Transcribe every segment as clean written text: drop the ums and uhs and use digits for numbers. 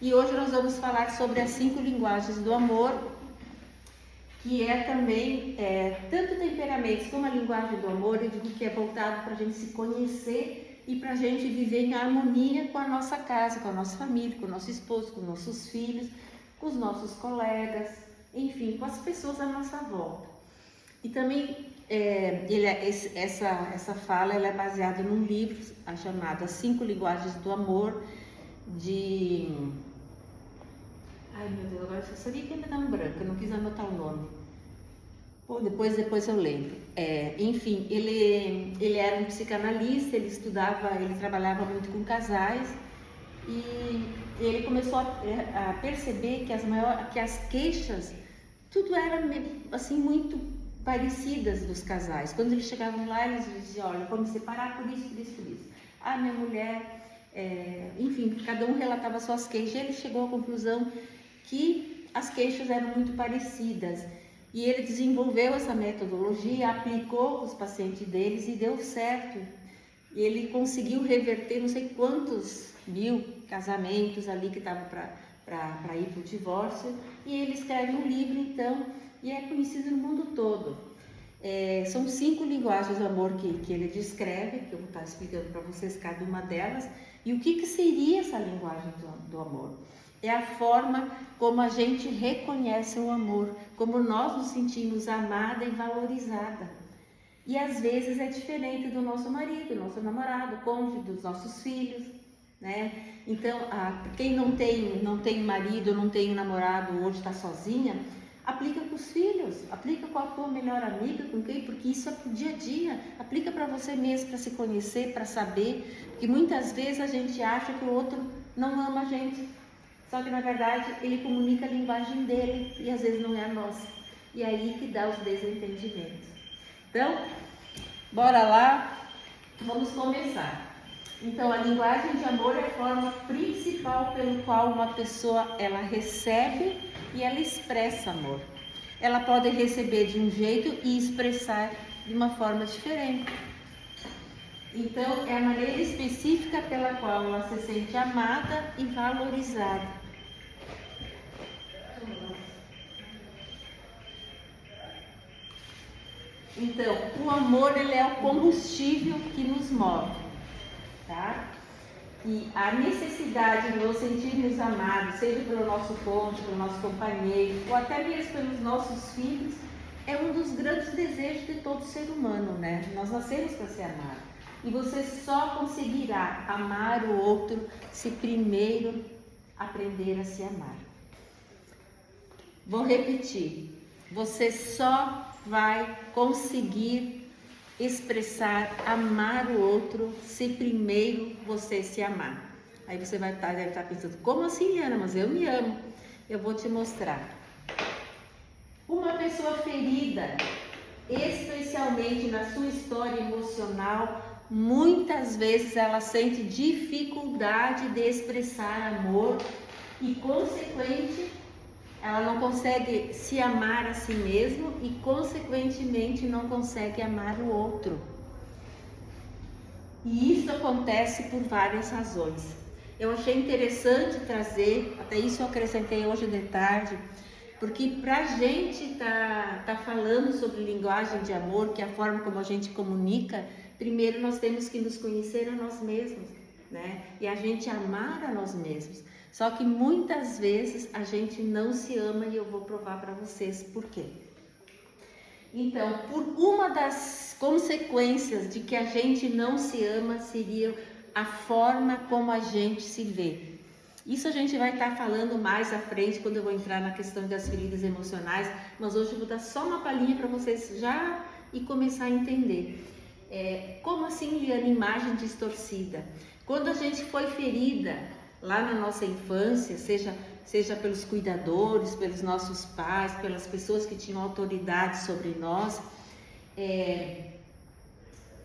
E hoje nós vamos falar sobre as 5 linguagens do amor, que é também tanto temperamentos como a linguagem do amor. Eu digo que é voltado para a gente se conhecer e para a gente viver em harmonia com a nossa casa, com a nossa família, com o nosso esposo, com os nossos filhos, com os nossos colegas, enfim, com as pessoas à nossa volta. E também essa fala ela é baseada num livro chamado As 5 Linguagens do Amor, de... Ai meu Deus, agora eu sabia que ia me dar um branco, eu não quis anotar o nome. Pô, depois eu lembro. Enfim, ele era um psicanalista, ele trabalhava muito com casais, e ele começou a perceber que as queixas, tudo era assim muito parecidas dos casais. Quando eles chegavam lá, eles diziam: olha, vamos separar por isso, por isso, por isso. Ah, minha mulher, enfim, cada um relatava suas queixas. E ele chegou à conclusão que as queixas eram muito parecidas. E ele desenvolveu essa metodologia, aplicou com os pacientes deles e deu certo. E ele conseguiu reverter não sei quantos mil casamentos ali que estavam para ir para o divórcio. E ele escreve um livro, então, e é conhecido no mundo todo. São 5 linguagens do amor que ele descreve, que eu vou estar explicando para vocês cada uma delas. E o que seria essa linguagem do amor? É a forma como a gente reconhece o amor, como nós nos sentimos amada e valorizada. E às vezes é diferente do nosso marido, do nosso namorado, cônjuge, dos nossos filhos, né? Então, quem não tem marido, não tem um namorado, hoje está sozinha, aplica com os filhos, aplica com a tua melhor amiga, com quem? Porque isso é pro dia a dia, aplica para você mesmo, para se conhecer, para saber, porque muitas vezes a gente acha que o outro não ama a gente, só que na verdade ele comunica a linguagem dele e às vezes não é a nossa, e aí que dá os desentendimentos. Então, bora lá, vamos começar. Então, a linguagem de amor é a forma principal pelo qual uma pessoa ela recebe e ela expressa amor. Ela pode receber de um jeito e expressar de uma forma diferente. Então, é a maneira específica pela qual ela se sente amada e valorizada. Então, o amor ele é o combustível que nos move, tá? E a necessidade de nos sentirmos amados, seja pelo nosso cônjuge, pelo nosso companheiro, ou até mesmo pelos nossos filhos, é um dos grandes desejos de todo ser humano, né? Nós nascemos para ser amados. E você só conseguirá amar o outro se primeiro aprender a se amar. Vou repetir. Você só vai conseguir expressar, amar o outro, se primeiro você se amar. Aí você deve estar pensando: como assim, Ana? Mas eu me amo. Eu vou te mostrar. Uma pessoa ferida, especialmente na sua história emocional, muitas vezes ela sente dificuldade de expressar amor e, consequente, ela não consegue se amar a si mesma e, consequentemente, não consegue amar o outro. E isso acontece por várias razões. Eu achei interessante trazer, até isso eu acrescentei hoje de tarde, porque para a gente tá falando sobre linguagem de amor, que é a forma como a gente comunica, primeiro nós temos que nos conhecer a nós mesmos, né? E a gente amar a nós mesmos. Só que muitas vezes a gente não se ama e eu vou provar para vocês por quê. Então, por uma das consequências de que a gente não se ama seria a forma como a gente se vê. Isso a gente vai estar falando mais à frente quando eu vou entrar na questão das feridas emocionais, mas hoje eu vou dar só uma palhinha para vocês já e começar a entender. Como assim, Liana, imagem distorcida? Quando a gente foi ferida lá na nossa infância, seja pelos cuidadores, pelos nossos pais, pelas pessoas que tinham autoridade sobre nós,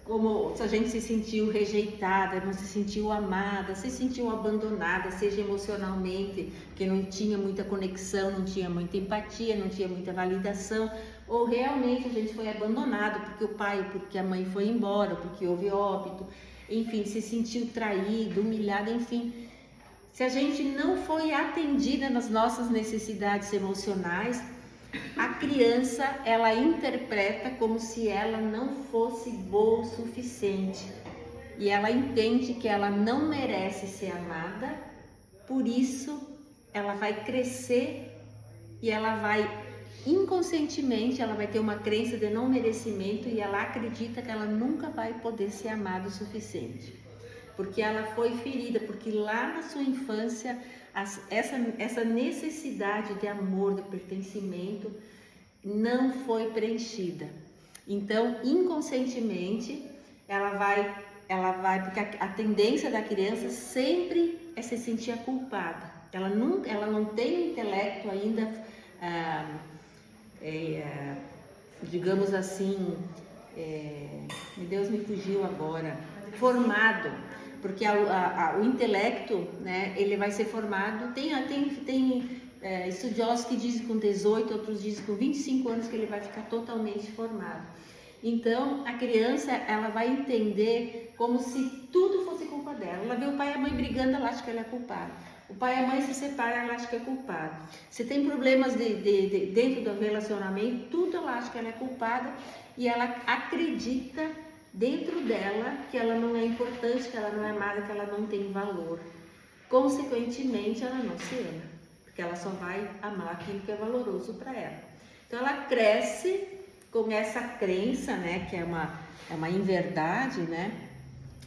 como se a gente se sentiu rejeitada, não se sentiu amada, se sentiu abandonada, seja emocionalmente, porque não tinha muita conexão, não tinha muita empatia, não tinha muita validação, ou realmente a gente foi abandonado porque o pai, porque a mãe foi embora, porque houve óbito, enfim, se sentiu traído, humilhado, enfim. Se a gente não foi atendida nas nossas necessidades emocionais, a criança, ela interpreta como se ela não fosse boa o suficiente. E ela entende que ela não merece ser amada, por isso ela vai crescer e ela vai, inconscientemente, ela vai ter uma crença de não merecimento e ela acredita que ela nunca vai poder ser amada o suficiente. Porque ela foi ferida, porque lá na sua infância, essa necessidade de amor, de pertencimento, não foi preenchida. Então, inconscientemente, ela vai, porque a tendência da criança sempre é se sentir culpada. Ela não tem o intelecto ainda, digamos assim, meu Deus, me fugiu agora, formado, porque o intelecto, né, ele vai ser formado, tem estudiosos que dizem com 18, outros dizem com 25 anos que ele vai ficar totalmente formado. Então, a criança, ela vai entender como se tudo fosse culpa dela. Ela vê o pai e a mãe brigando, ela acha que ela é culpada. O pai e a mãe se separam, ela acha que é culpada. Se tem problemas dentro do relacionamento, tudo ela acha que ela é culpada e ela acredita dentro dela que ela não é importante, que ela não é amada, que ela não tem valor. Consequentemente, ela não se ama, porque ela só vai amar aquilo que é valoroso para ela. Então, ela cresce com essa crença, né, que é uma inverdade, né,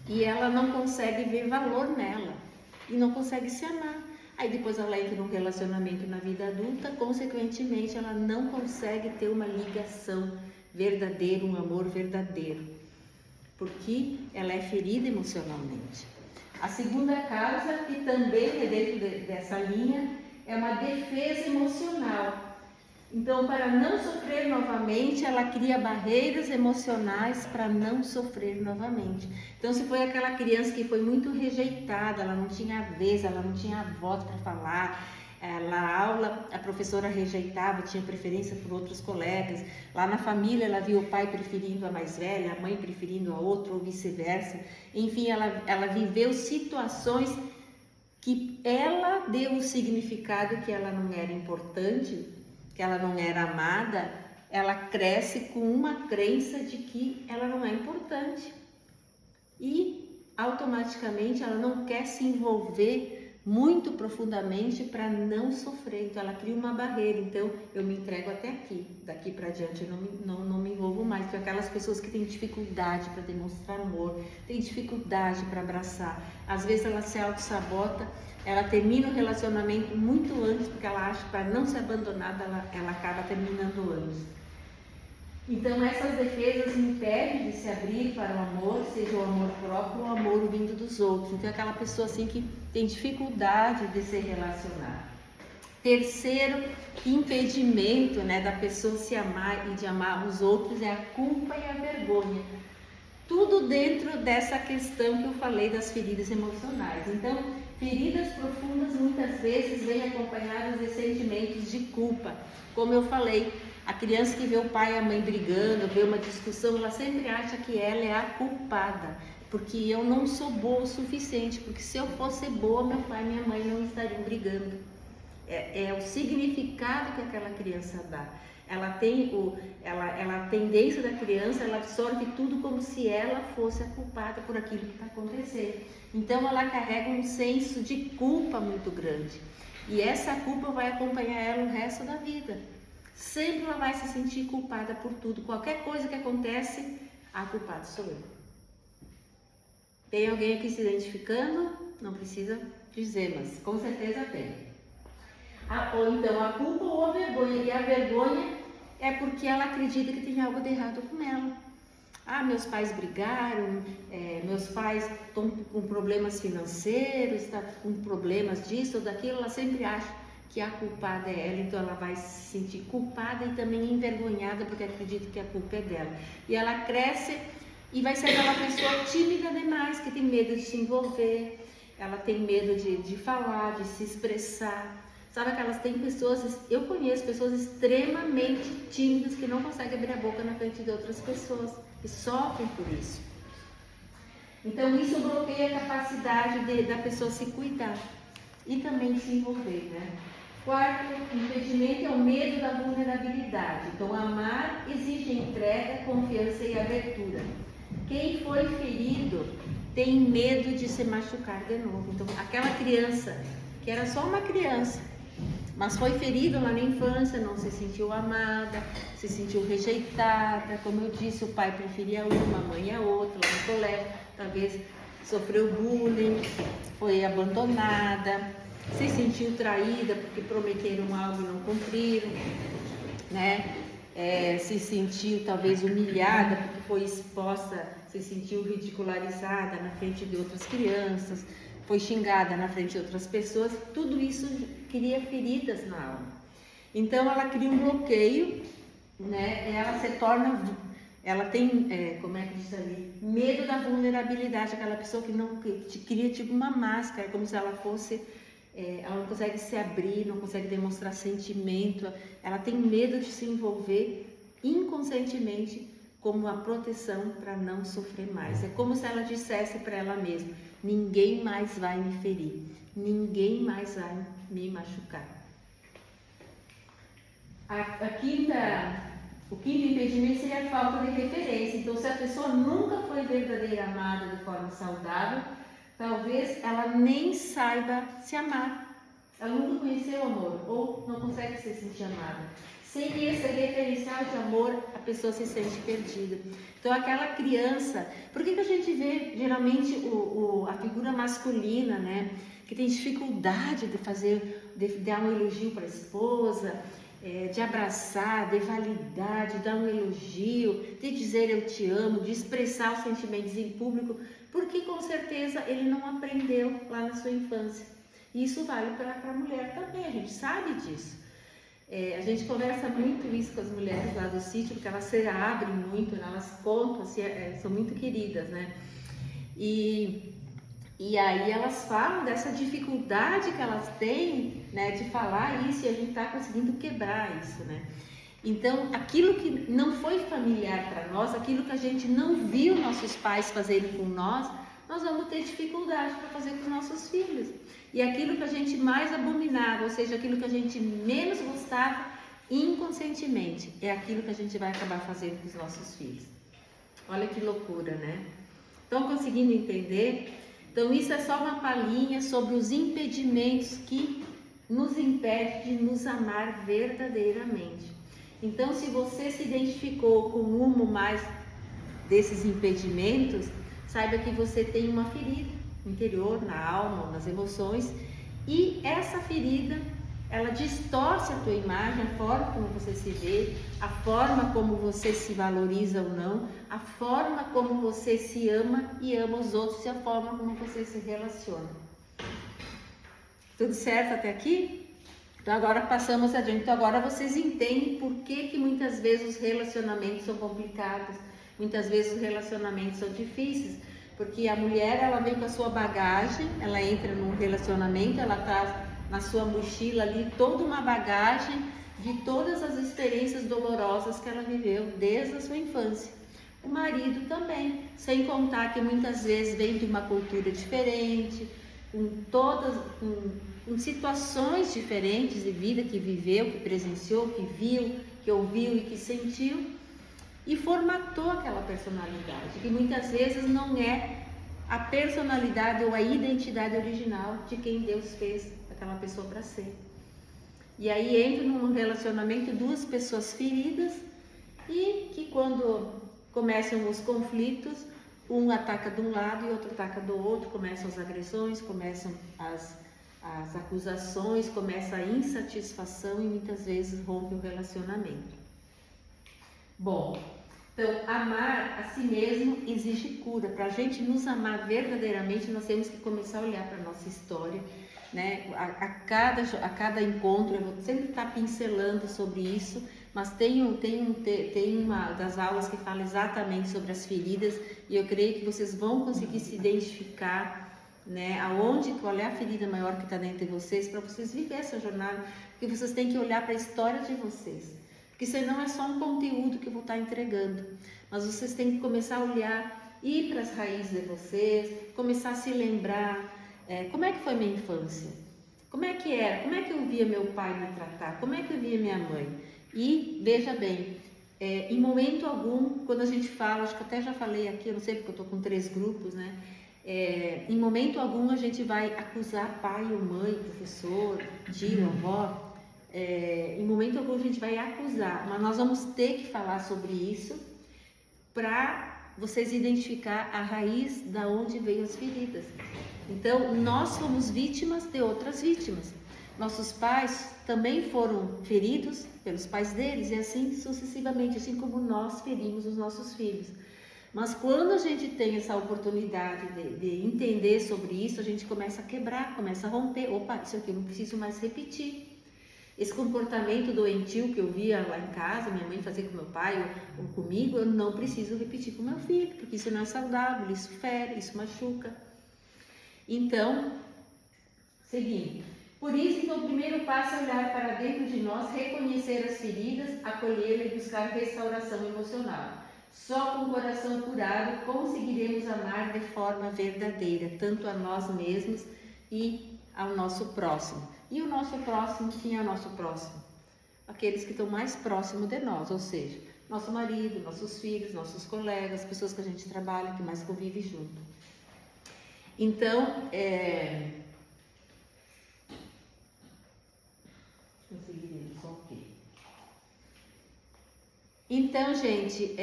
e ela não consegue ver valor nela e não consegue se amar. Aí depois ela entra num relacionamento na vida adulta, consequentemente ela não consegue ter uma ligação verdadeira, um amor verdadeiro, porque ela é ferida emocionalmente. A segunda causa, que também é dentro dessa linha, é uma defesa emocional. Então, para não sofrer novamente, ela cria barreiras emocionais para não sofrer novamente. Então, se foi aquela criança que foi muito rejeitada, ela não tinha vez, ela não tinha voz para falar, na aula a professora rejeitava, tinha preferência por outros colegas, lá na família ela via o pai preferindo a mais velha, a mãe preferindo a outra ou vice-versa. Enfim, ela viveu situações que ela deu o significado que ela não era importante, que ela não era amada. Ela cresce com uma crença de que ela não é importante e automaticamente ela não quer se envolver muito profundamente para não sofrer. Então ela cria uma barreira. Então eu me entrego até aqui, daqui para diante eu não me envolvo mais. Porque aquelas pessoas que têm dificuldade para demonstrar amor, têm dificuldade para abraçar, às vezes ela se auto-sabota, ela termina o relacionamento muito antes, porque ela acha que para não ser abandonada ela acaba terminando antes. Então essas defesas impedem de se abrir para o amor, seja o amor próprio ou o amor vindo dos outros. Então é aquela pessoa assim que tem dificuldade de se relacionar. Terceiro impedimento, né, da pessoa se amar e de amar os outros é a culpa e a vergonha. Tudo dentro dessa questão que eu falei das feridas emocionais. Então, feridas profundas muitas vezes vêm acompanhadas de sentimentos de culpa. Como eu falei, a criança que vê o pai e a mãe brigando, vê uma discussão, ela sempre acha que ela é a culpada, porque eu não sou boa o suficiente, porque se eu fosse boa, meu pai e minha mãe não estariam brigando. É o significado que aquela criança dá. Ela tem a tendência da criança, ela absorve tudo como se ela fosse a culpada por aquilo que está acontecendo. Então ela carrega um senso de culpa muito grande. E essa culpa vai acompanhar ela o resto da vida. Sempre ela vai se sentir culpada por tudo. Qualquer coisa que acontece, a culpada sou eu. Tem alguém aqui se identificando? Não precisa dizer, mas com certeza tem. Ou então a culpa ou a vergonha. E a vergonha é porque ela acredita que tem algo de errado com ela. Meus pais brigaram, meus pais estão com problemas financeiros, estão com problemas disso ou daquilo. Ela sempre acha que a culpada é ela, então ela vai se sentir culpada e também envergonhada porque acredita que a culpa é dela. E ela cresce e vai ser aquela pessoa tímida demais, que tem medo de se envolver, ela tem medo de falar, de se expressar. Sabe aquelas, tem pessoas, eu conheço pessoas extremamente tímidas que não conseguem abrir a boca na frente de outras pessoas e sofrem por isso. Então isso bloqueia a capacidade da pessoa se cuidar. e também se envolver, né? Quarto impedimento é o medo da vulnerabilidade. Então, amar exige entrega, confiança e abertura. Quem foi ferido tem medo de se machucar de novo. Então, aquela criança que era só uma criança, mas foi ferida lá na infância, não se sentiu amada, se sentiu rejeitada. Como eu disse, o pai preferia uma, a mãe a outra, lá no colégio, talvez sofreu bullying, foi abandonada, se sentiu traída porque prometeram algo e não cumpriram, né? Se sentiu talvez humilhada porque foi exposta, se sentiu ridicularizada na frente de outras crianças, foi xingada na frente de outras pessoas. Tudo isso cria feridas na alma. Então ela cria um bloqueio, né? Ela tem, como é que diz ali, medo da vulnerabilidade, aquela pessoa que cria tipo uma máscara, como se ela fosse, ela não consegue se abrir, não consegue demonstrar sentimento, ela tem medo de se envolver inconscientemente como uma proteção para não sofrer mais. É como se ela dissesse para ela mesma: ninguém mais vai me ferir, ninguém mais vai me machucar. O quinto impedimento seria a falta de referência. Então, se a pessoa nunca foi verdadeira amada de forma saudável, talvez ela nem saiba se amar. Ela nunca conheceu o amor, ou não consegue se sentir amada. Sem esse referencial de amor, a pessoa se sente perdida. Então, aquela criança... Por que a gente vê, geralmente, a figura masculina, né? Que tem dificuldade de dar um elogio para a esposa, de abraçar, de validar, de dar um elogio, de dizer eu te amo, de expressar os sentimentos em público, porque com certeza ele não aprendeu lá na sua infância. E isso vale para a mulher também, a gente sabe disso. A gente conversa muito isso com as mulheres lá do sítio, porque elas se abrem muito, né? Elas contam, assim, são muito queridas, né? E aí elas falam dessa dificuldade que elas têm, né, de falar isso, e a gente está conseguindo quebrar isso, né? Então, aquilo que não foi familiar para nós, aquilo que a gente não viu nossos pais fazerem com nós vamos ter dificuldade para fazer com os nossos filhos. E aquilo que a gente mais abominava, ou seja, aquilo que a gente menos gostava, inconscientemente, é aquilo que a gente vai acabar fazendo com os nossos filhos. Olha que loucura, né? Estão conseguindo entender? Então, isso é só uma palhinha sobre os impedimentos que nos impedem de nos amar verdadeiramente. Então, se você se identificou com um mais desses impedimentos, saiba que você tem uma ferida interior, na alma, nas emoções, e essa ferida, ela distorce a tua imagem, a forma como você se vê, a forma como você se valoriza ou não, a forma como você se ama e ama os outros, e a forma como você se relaciona. Tudo certo até aqui? Então agora passamos adiante. Então agora vocês entendem por que muitas vezes os relacionamentos são complicados, muitas vezes os relacionamentos são difíceis, porque a mulher, ela vem com a sua bagagem, ela entra num relacionamento, ela traz na sua mochila ali toda uma bagagem de todas as experiências dolorosas que ela viveu desde a sua infância. O marido também, sem contar que muitas vezes vem de uma cultura diferente, com situações diferentes de vida que viveu, que presenciou, que viu, que ouviu e que sentiu, e formatou aquela personalidade, que muitas vezes não é a personalidade ou a identidade original de quem Deus fez aquela pessoa para ser. E aí entra num relacionamento duas pessoas feridas, e que quando começam os conflitos, um ataca de um lado e outro ataca do outro, começam as agressões, começam as acusações, começa a insatisfação e muitas vezes rompe o relacionamento. Bom, então amar a si mesmo exige cura. Para a gente nos amar verdadeiramente, nós temos que começar a olhar para a nossa história, né? A cada encontro eu vou sempre estar pincelando sobre isso, mas tem uma das aulas que fala exatamente sobre as feridas, e eu creio que vocês vão conseguir se identificar, né? Qual é a ferida maior que está dentro de vocês, para vocês viver essa jornada, porque vocês têm que olhar para a história de vocês. Porque senão é só um conteúdo que eu vou estar entregando, mas vocês têm que começar a olhar, ir para as raízes de vocês, começar a se lembrar, como é que foi minha infância? Como é que era? Como é que eu via meu pai me tratar? Como é que eu via minha mãe? E veja bem, em momento algum, quando a gente fala, acho que até já falei aqui, eu não sei porque eu estou com 3 grupos, né? Em momento algum a gente vai acusar pai ou mãe, professor, tio, avó. Em momento algum a gente vai acusar, mas nós vamos ter que falar sobre isso para vocês identificar a raiz da onde veio as feridas. Então, nós somos vítimas de outras vítimas. Nossos pais também foram feridos pelos pais deles e assim sucessivamente, assim como nós ferimos os nossos filhos. Mas quando a gente tem essa oportunidade de entender sobre isso, a gente começa a quebrar, começa a romper. Opa, isso aqui eu não preciso mais repetir. Esse comportamento doentio que eu via lá em casa, minha mãe fazia com meu pai ou comigo, eu não preciso repetir com meu filho, porque isso não é saudável, isso fere, isso machuca. Então, seguindo. Por isso, então, o primeiro passo é olhar para dentro de nós, reconhecer as feridas, acolhê-las e buscar restauração emocional. Só com o coração curado conseguiremos amar de forma verdadeira, tanto a nós mesmos e ao nosso próximo. E o nosso próximo, quem é o nosso próximo? Aqueles que estão mais próximos de nós, ou seja, nosso marido, nossos filhos, nossos colegas, pessoas que a gente trabalha, que mais convive junto. Então, Então, gente,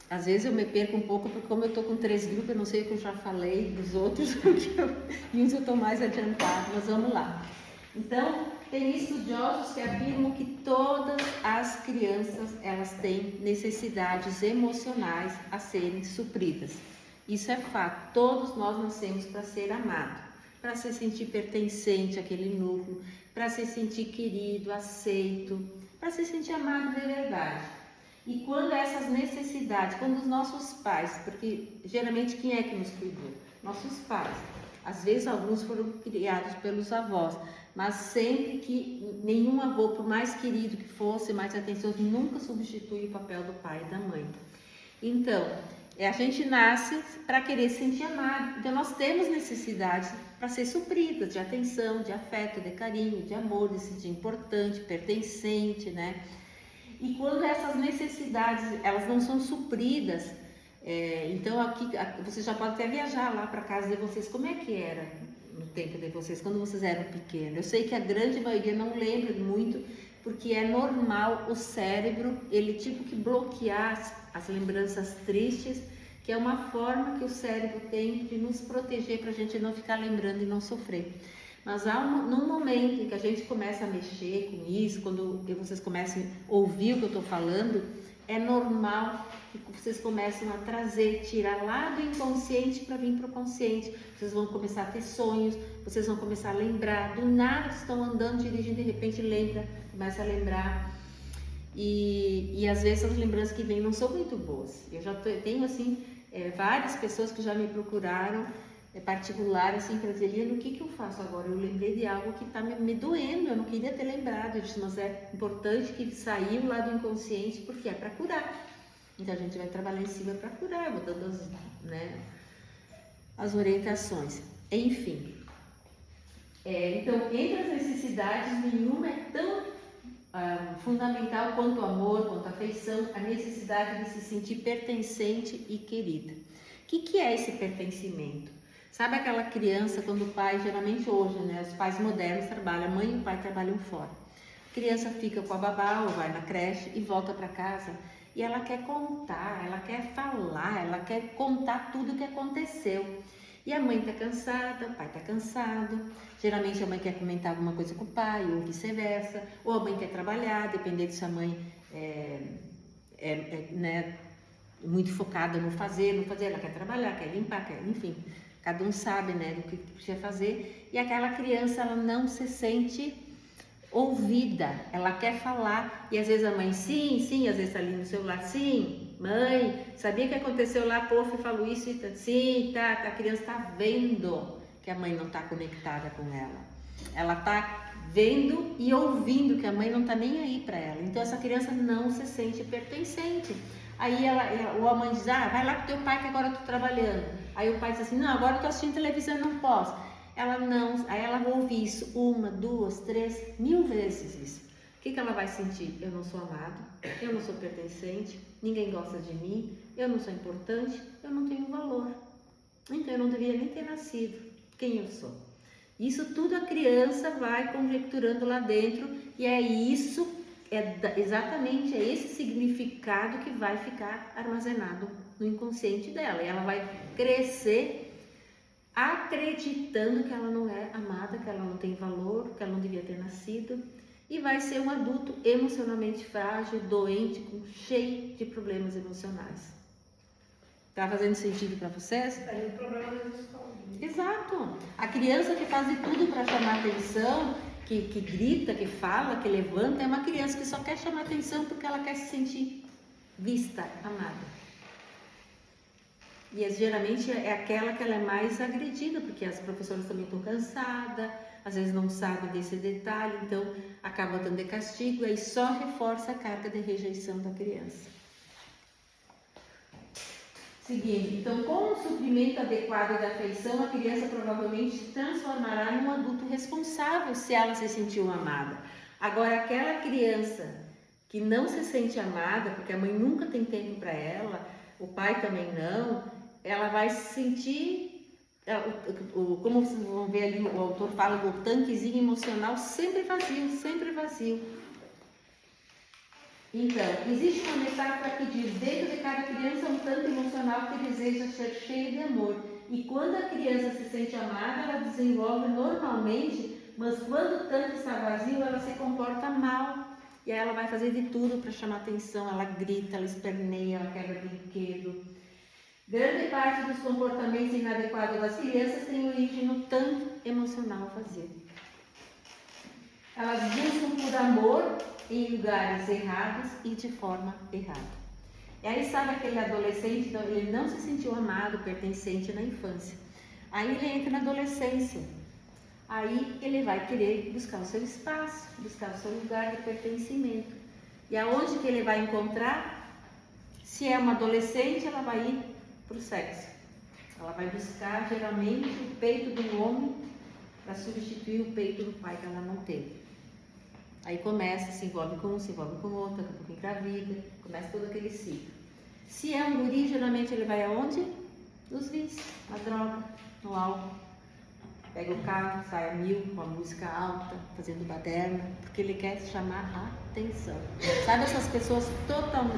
às vezes eu me perco um pouco, porque como eu estou com 3 grupos, eu não sei o que eu já falei dos outros, e uns eu estou mais adiantado, mas vamos lá. Então, tem estudiosos que afirmam que todas as crianças, elas têm necessidades emocionais a serem supridas. Isso é fato, todos nós nascemos para ser amado, para se sentir pertencente àquele núcleo, para se sentir querido, aceito, para se sentir amado de verdade. E quando essas necessidades, quando os nossos pais, porque geralmente quem é que nos cuidou? Nossos pais. Às vezes alguns foram criados pelos avós, mas sempre que nenhum avô, por mais querido que fosse, mais atencioso, nunca substitui o papel do pai e da mãe. Então, a gente nasce para querer se sentir amado. Então, nós temos necessidades para ser supridas de atenção, de afeto, de carinho, de amor, de se sentir importante, pertencente, né? E quando essas necessidades, elas não são supridas, então aqui vocês já podem até viajar lá para casa de vocês, como é que era no tempo de vocês, quando vocês eram pequenos. Eu sei que a grande maioria não lembra muito, porque é normal o cérebro, ele tipo que bloquear as lembranças tristes, que é uma forma que o cérebro tem de nos proteger para a gente não ficar lembrando e não sofrer. Mas num momento em que a gente começa a mexer com isso, quando vocês começam a ouvir o que eu estou falando, é normal que vocês começam a trazer, tirar lá do inconsciente para vir para o consciente. Vocês vão começar a ter sonhos, vocês vão começar a lembrar, do nada vocês estão andando, dirigindo, de repente lembra, começa a lembrar. E às vezes as lembranças que vêm não são muito boas. Eu já tenho assim, várias pessoas que já me procuraram, particular, assim, para dizer, Eliana, o que eu faço agora? Eu lembrei de algo que está me doendo, eu não queria ter lembrado. Eu disse, mas é importante que saiu lá do inconsciente, porque é para curar. Então a gente vai trabalhar em cima para curar, vou dando as orientações. Enfim, então, entre as necessidades, nenhuma é tão fundamental quanto o amor, quanto a afeição, a necessidade de se sentir pertencente e querida. O que é esse pertencimento? Sabe aquela criança quando o pai, geralmente hoje, né, os pais modernos trabalham, a mãe e o pai trabalham fora. A criança fica com a babá ou vai na creche e volta para casa e ela quer contar, ela quer falar, ela quer contar tudo o que aconteceu. E a mãe está cansada, o pai está cansado. Geralmente a mãe quer comentar alguma coisa com o pai ou vice-versa, ou a mãe quer trabalhar, dependendo se a mãe né, muito focada no fazer, ela quer trabalhar, quer limpar, enfim, cada um sabe, né, do que precisa fazer. E aquela criança, ela não se sente ouvida, ela quer falar, e às vezes a mãe, sim, às vezes está ali no celular, sim, mãe, sabia que aconteceu lá, prof, falou isso, sim, tá, a criança está vendo que a mãe não está conectada com ela está vendo e ouvindo que a mãe não está nem aí para ela, então essa criança não se sente pertencente. Aí ou a mãe diz, vai lá com teu pai que agora eu estou trabalhando, aí o pai diz assim, não, agora eu estou assistindo televisão, não posso. ela não, aí ela ouve isso 1, 2, 3, 1000 vezes isso. O que ela vai sentir? Eu não sou amado, eu não sou pertencente, ninguém gosta de mim, eu não sou importante, eu não tenho valor. Então eu não deveria nem ter nascido. Quem eu sou? Isso tudo a criança vai conjecturando lá dentro e é isso, exatamente esse significado que vai ficar armazenado no inconsciente dela. E ela vai crescer acreditando que ela não é amada, que ela não tem valor, que ela não devia ter nascido. E vai ser um adulto emocionalmente frágil, doente, cheio de problemas emocionais. Tá fazendo sentido para vocês? Aí o problema das escolas. Exato. A criança que faz de tudo para chamar atenção, que grita, que fala, que levanta, é uma criança que só quer chamar atenção porque ela quer se sentir vista, amada. E geralmente é aquela que ela é mais agredida, porque as professoras também estão cansadas, às vezes não sabem desse detalhe, então acaba dando de castigo, aí só reforça a carga de rejeição da criança. Seguinte, então com o suprimento adequado da afeição, a criança provavelmente se transformará num adulto responsável se ela se sentiu amada. Agora, aquela criança que não se sente amada, porque a mãe nunca tem tempo para ela, o pai também não, ela vai se sentir, como vocês vão ver ali, o autor fala do tanquezinho emocional sempre vazio, sempre vazio. Então, existe uma metáfora que diz, dentro de cada criança um tanque emocional que deseja ser cheio de amor. E quando a criança se sente amada, ela desenvolve normalmente, mas quando o tanque está vazio, ela se comporta mal. E aí ela vai fazer de tudo para chamar atenção, ela grita, ela esperneia, ela quebra brinquedo. Grande parte dos comportamentos inadequados das crianças tem origem no tanque emocional vazio. Elas buscam por amor em lugares errados e de forma errada. E aí sabe aquele adolescente, ele não se sentiu amado, pertencente na infância. Aí ele entra na adolescência. Aí ele vai querer buscar o seu espaço, buscar o seu lugar de pertencimento. E aonde que ele vai encontrar? Se é uma adolescente, ela vai ir para o sexo. Ela vai buscar geralmente o peito do homem para substituir o peito do pai que ela não teve. Aí começa, se envolve com um, se envolve com outro, daqui a pouco engravida, começa todo aquele ciclo. Se é um guri, geralmente ele vai aonde? Nos vícios, na droga, no álcool. Pega o carro, sai a 1000 com a música alta, fazendo baderna, porque ele quer chamar a atenção. Sabe essas pessoas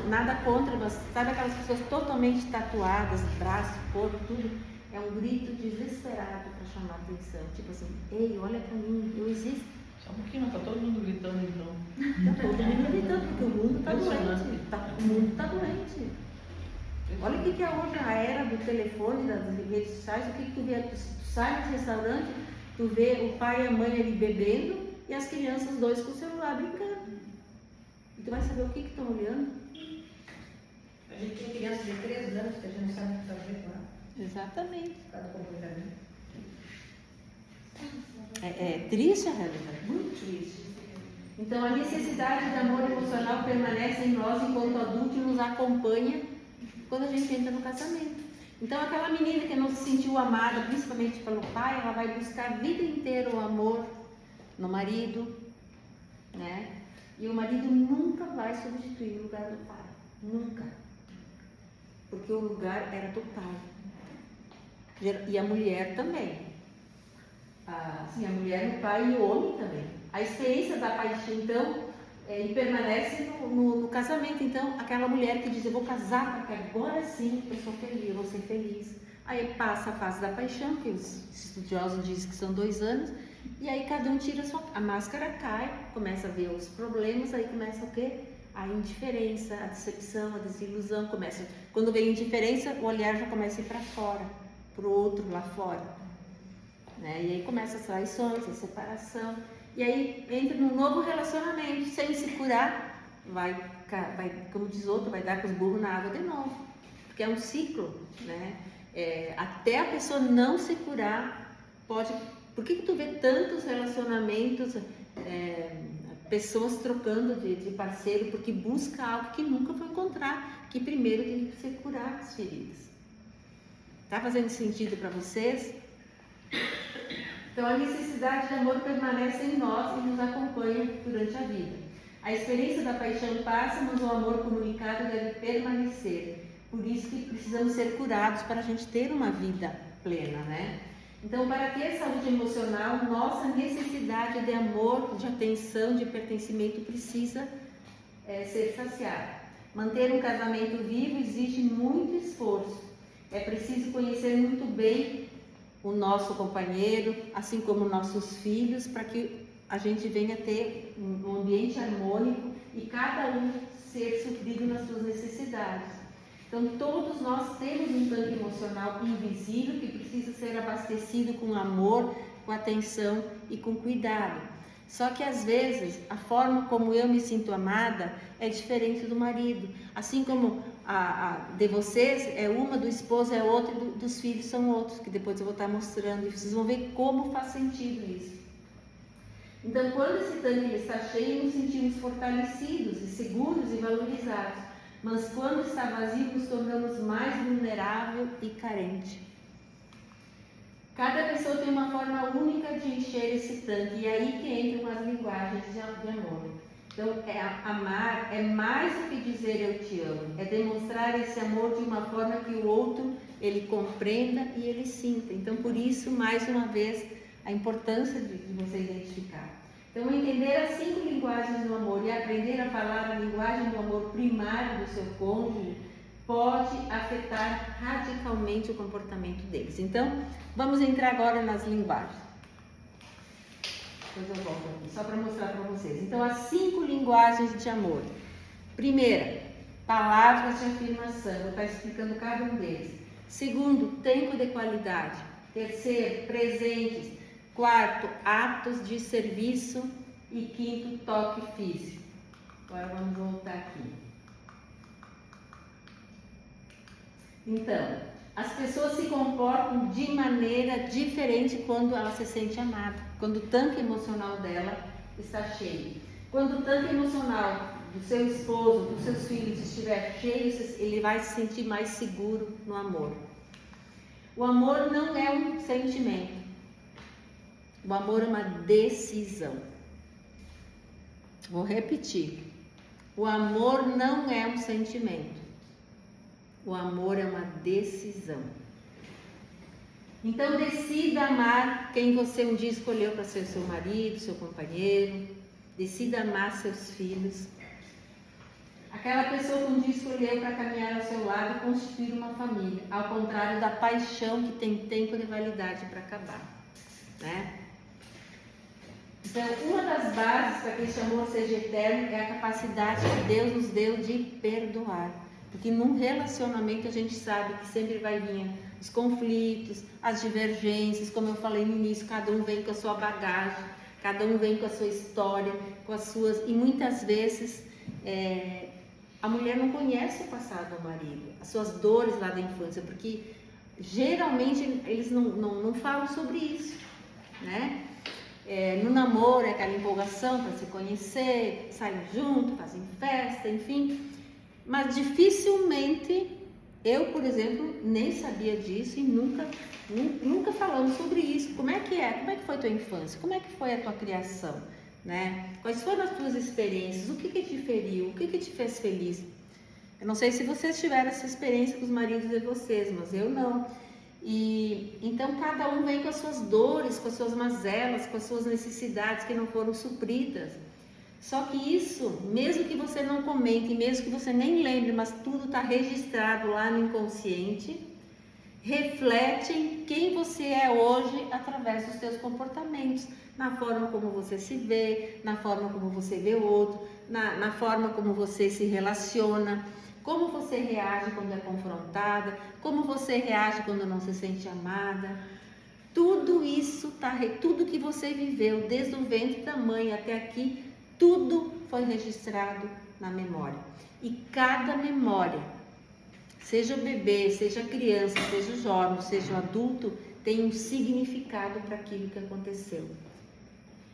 nada contra, mas sabe aquelas pessoas totalmente tatuadas, braço, corpo, tudo? É um grito desesperado para chamar a atenção. Tipo assim, ei, olha para mim, eu existo. Só um pouquinho, tá todo mundo gritando então. Tá todo mundo gritando, porque o mundo está doente. O mundo está doente. Olha o que é hoje a era do telefone, das redes sociais. O que tu vê? Tu sai no restaurante, tu vê o pai e a mãe ali bebendo e as crianças, os dois com o celular brincando. E tu vai saber o que estão olhando? A gente tem criança de 3 anos que a gente não sabe o que fazer com ela. Exatamente. Cada comportamento. É triste a realidade, muito triste. Então a necessidade de amor emocional permanece em nós enquanto adulto e nos acompanha quando a gente entra no casamento. Então aquela menina que não se sentiu amada, principalmente pelo pai, ela vai buscar a vida inteira o amor no marido, né? E o marido nunca vai substituir o lugar do pai, nunca. Porque o lugar era do pai. E a mulher também. Sim, a mulher, o pai e o homem também. A experiência da paixão, então, ele permanece no casamento. Então, aquela mulher que diz, eu vou casar porque agora sim eu sou feliz, eu vou ser feliz. Aí passa a fase da paixão, que os estudiosos dizem que são 2 anos, e aí cada um tira a máscara, cai, começa a ver os problemas, aí começa o quê? A indiferença, a decepção, a desilusão, começa. Quando vem indiferença, o olhar já começa a ir para fora, para o outro lá fora. Né? E aí começa as traições, a separação, e aí entra num novo relacionamento, sem se curar, vai, como diz outro, vai dar com os burros na água de novo, porque é um ciclo, né? Até a pessoa não se curar, pode. Por que tu vê tantos relacionamentos, pessoas trocando de parceiro, porque busca algo que nunca foi encontrar, que primeiro tem que se curar as feridas. Tá fazendo sentido para vocês? Então, a necessidade de amor permanece em nós e nos acompanha durante a vida. A experiência da paixão passa, mas o amor comunicado deve permanecer. Por isso que precisamos ser curados para a gente ter uma vida plena, né? Então, para ter saúde emocional, nossa necessidade de amor, de atenção, de pertencimento precisa ser saciada. Manter um casamento vivo exige muito esforço. É preciso conhecer muito bem o nosso companheiro, assim como nossos filhos, para que a gente venha ter um ambiente harmônico e cada um ser suprido nas suas necessidades. Então, todos nós temos um tanque emocional invisível que precisa ser abastecido com amor, com atenção e com cuidado. Só que às vezes a forma como eu me sinto amada é diferente do marido. Assim como a de vocês é uma, do esposo é outra e dos filhos são outros, que depois eu vou estar mostrando e vocês vão ver como faz sentido isso. Então, quando esse tanque está cheio, nos sentimos fortalecidos e seguros e valorizados. Mas quando está vazio, nos tornamos mais vulnerável e carente. Cada pessoa tem uma forma única de encher esse tanque, e é aí que entram as linguagens de amor. Então, amar é mais do que dizer eu te amo, é demonstrar esse amor de uma forma que o outro ele compreenda e ele sinta. Então, por isso, mais uma vez, a importância de você identificar. Então, entender as 5 linguagens do amor e aprender a falar a linguagem do amor primário do seu cônjuge pode afetar radicalmente o comportamento deles. Então, vamos entrar agora nas linguagens. Depois eu volto aqui, só para mostrar para vocês. Então, as 5 linguagens de amor. Primeira, palavras de afirmação. Vou estar explicando cada um deles. Segundo, tempo de qualidade. Terceiro, presentes. Quarto, atos de serviço. E quinto, toque físico. Agora vamos voltar aqui. Então, as pessoas se comportam de maneira diferente quando ela se sente amada, quando o tanque emocional dela está cheio. Quando o tanque emocional do seu esposo, dos seus filhos estiver cheio, ele vai se sentir mais seguro no amor. O amor não é um sentimento. O amor é uma decisão. Vou repetir. O amor não é um sentimento. O amor é uma decisão. Então, decida amar quem você um dia escolheu para ser seu marido, seu companheiro. Decida amar seus filhos. Aquela pessoa que um dia escolheu para caminhar ao seu lado e constituir uma família. Ao contrário da paixão que tem tempo de validade para acabar, né? Então, uma das bases para que esse amor seja eterno é a capacidade que Deus nos deu de perdoar. Porque num relacionamento a gente sabe que sempre vai vir os conflitos, as divergências, como eu falei no início, cada um vem com a sua bagagem, cada um vem com a sua história, com as suas... E muitas vezes a mulher não conhece o passado do marido, as suas dores lá da infância, porque geralmente eles não falam sobre isso, né? No namoro é aquela empolgação para se conhecer, saem junto, fazem festa, enfim... Mas dificilmente, eu, por exemplo, nem sabia disso e nunca falamos sobre isso. Como é que foi a tua infância? Como é que foi a tua criação? Né? Quais foram as tuas experiências? O que te feriu? O que te fez feliz? Eu não sei se vocês tiveram essa experiência com os maridos de vocês, mas eu não. E então cada um vem com as suas dores, com as suas mazelas, com as suas necessidades que não foram supridas. Só que isso, mesmo que você não comente, mesmo que você nem lembre, mas tudo está registrado lá no inconsciente, reflete em quem você é hoje através dos seus comportamentos, na forma como você se vê, na forma como você vê o outro, na forma como você se relaciona, como você reage quando é confrontada, como você reage quando não se sente amada. Tudo isso, tudo que você viveu, desde o ventre da mãe até aqui, tudo foi registrado na memória. E cada memória, seja o bebê, seja a criança, seja o jovem, seja o adulto, tem um significado para aquilo que aconteceu.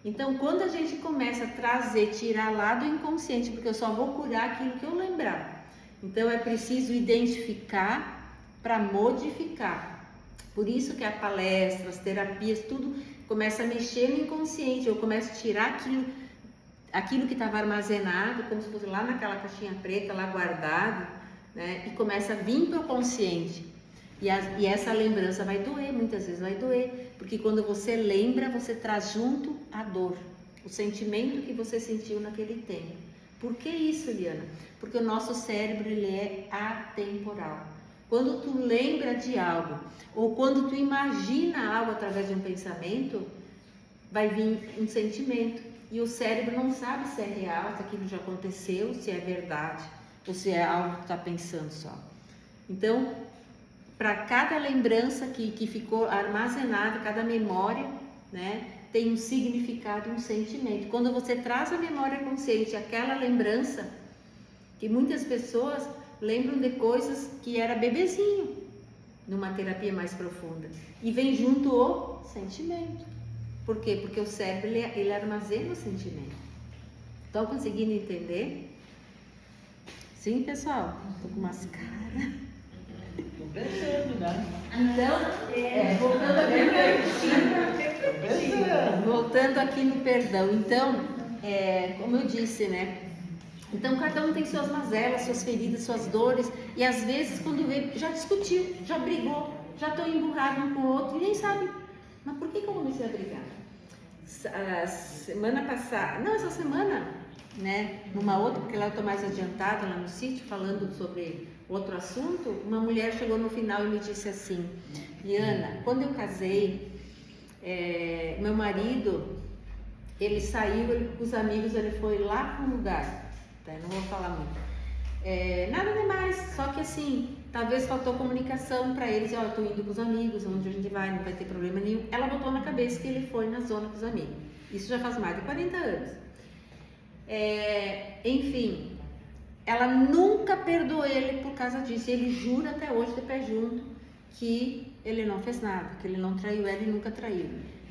Então, quando a gente começa a trazer, tirar lá do inconsciente, porque eu só vou curar aquilo que eu lembrar. Então, é preciso identificar para modificar. Por isso que a palestra, as terapias, tudo começa a mexer no inconsciente, eu começo a tirar aquilo que estava armazenado, como se fosse lá naquela caixinha preta, lá guardado, né? E começa a vir para o consciente. E essa lembrança vai doer, muitas vezes vai doer, porque quando você lembra, você traz junto a dor, o sentimento que você sentiu naquele tempo. Por que isso, Liana? Porque o nosso cérebro, ele é atemporal. Quando tu lembra de algo, ou quando tu imagina algo através de um pensamento, vai vir um sentimento. E o cérebro não sabe se é real, se aquilo já aconteceu, se é verdade, ou se é algo que tu está pensando só. Então, para cada lembrança que ficou armazenada, cada memória, né, tem um significado, um sentimento. Quando você traz a memória consciente, aquela lembrança, que muitas pessoas lembram de coisas que era bebezinho, numa terapia mais profunda, e vem junto o sentimento. Por quê? Porque o cérebro, ele armazena o sentimento. Estão conseguindo entender? Sim, pessoal? Estou com umas caras. Estou pensando, né? Então, voltando aqui no perdão. Então, como eu disse, né? Então, cada um tem suas mazelas, suas feridas, suas dores. E às vezes, quando vê, já discutiu, já brigou, já estão emburrados um com o outro e nem sabe. Mas por que eu comecei a brigar? Semana passada, não, essa semana, né? Numa outra, porque lá eu estou mais adiantada, lá no sítio, falando sobre outro assunto, uma mulher chegou no final e me disse assim: Liana, quando eu casei, meu marido, ele saiu com os amigos, ele foi lá para um lugar, tá? Não vou falar muito, nada demais, só que assim, talvez faltou comunicação para eles, ó, eu tô indo com os amigos, onde a gente vai, não vai ter problema nenhum. Ela botou na cabeça que ele foi na zona com os amigos, isso já faz mais de 40 anos. Enfim, ela nunca perdoou ele por causa disso. Ele jura até hoje, de pé junto, que ele não fez nada, que ele não traiu ela e nunca traiu.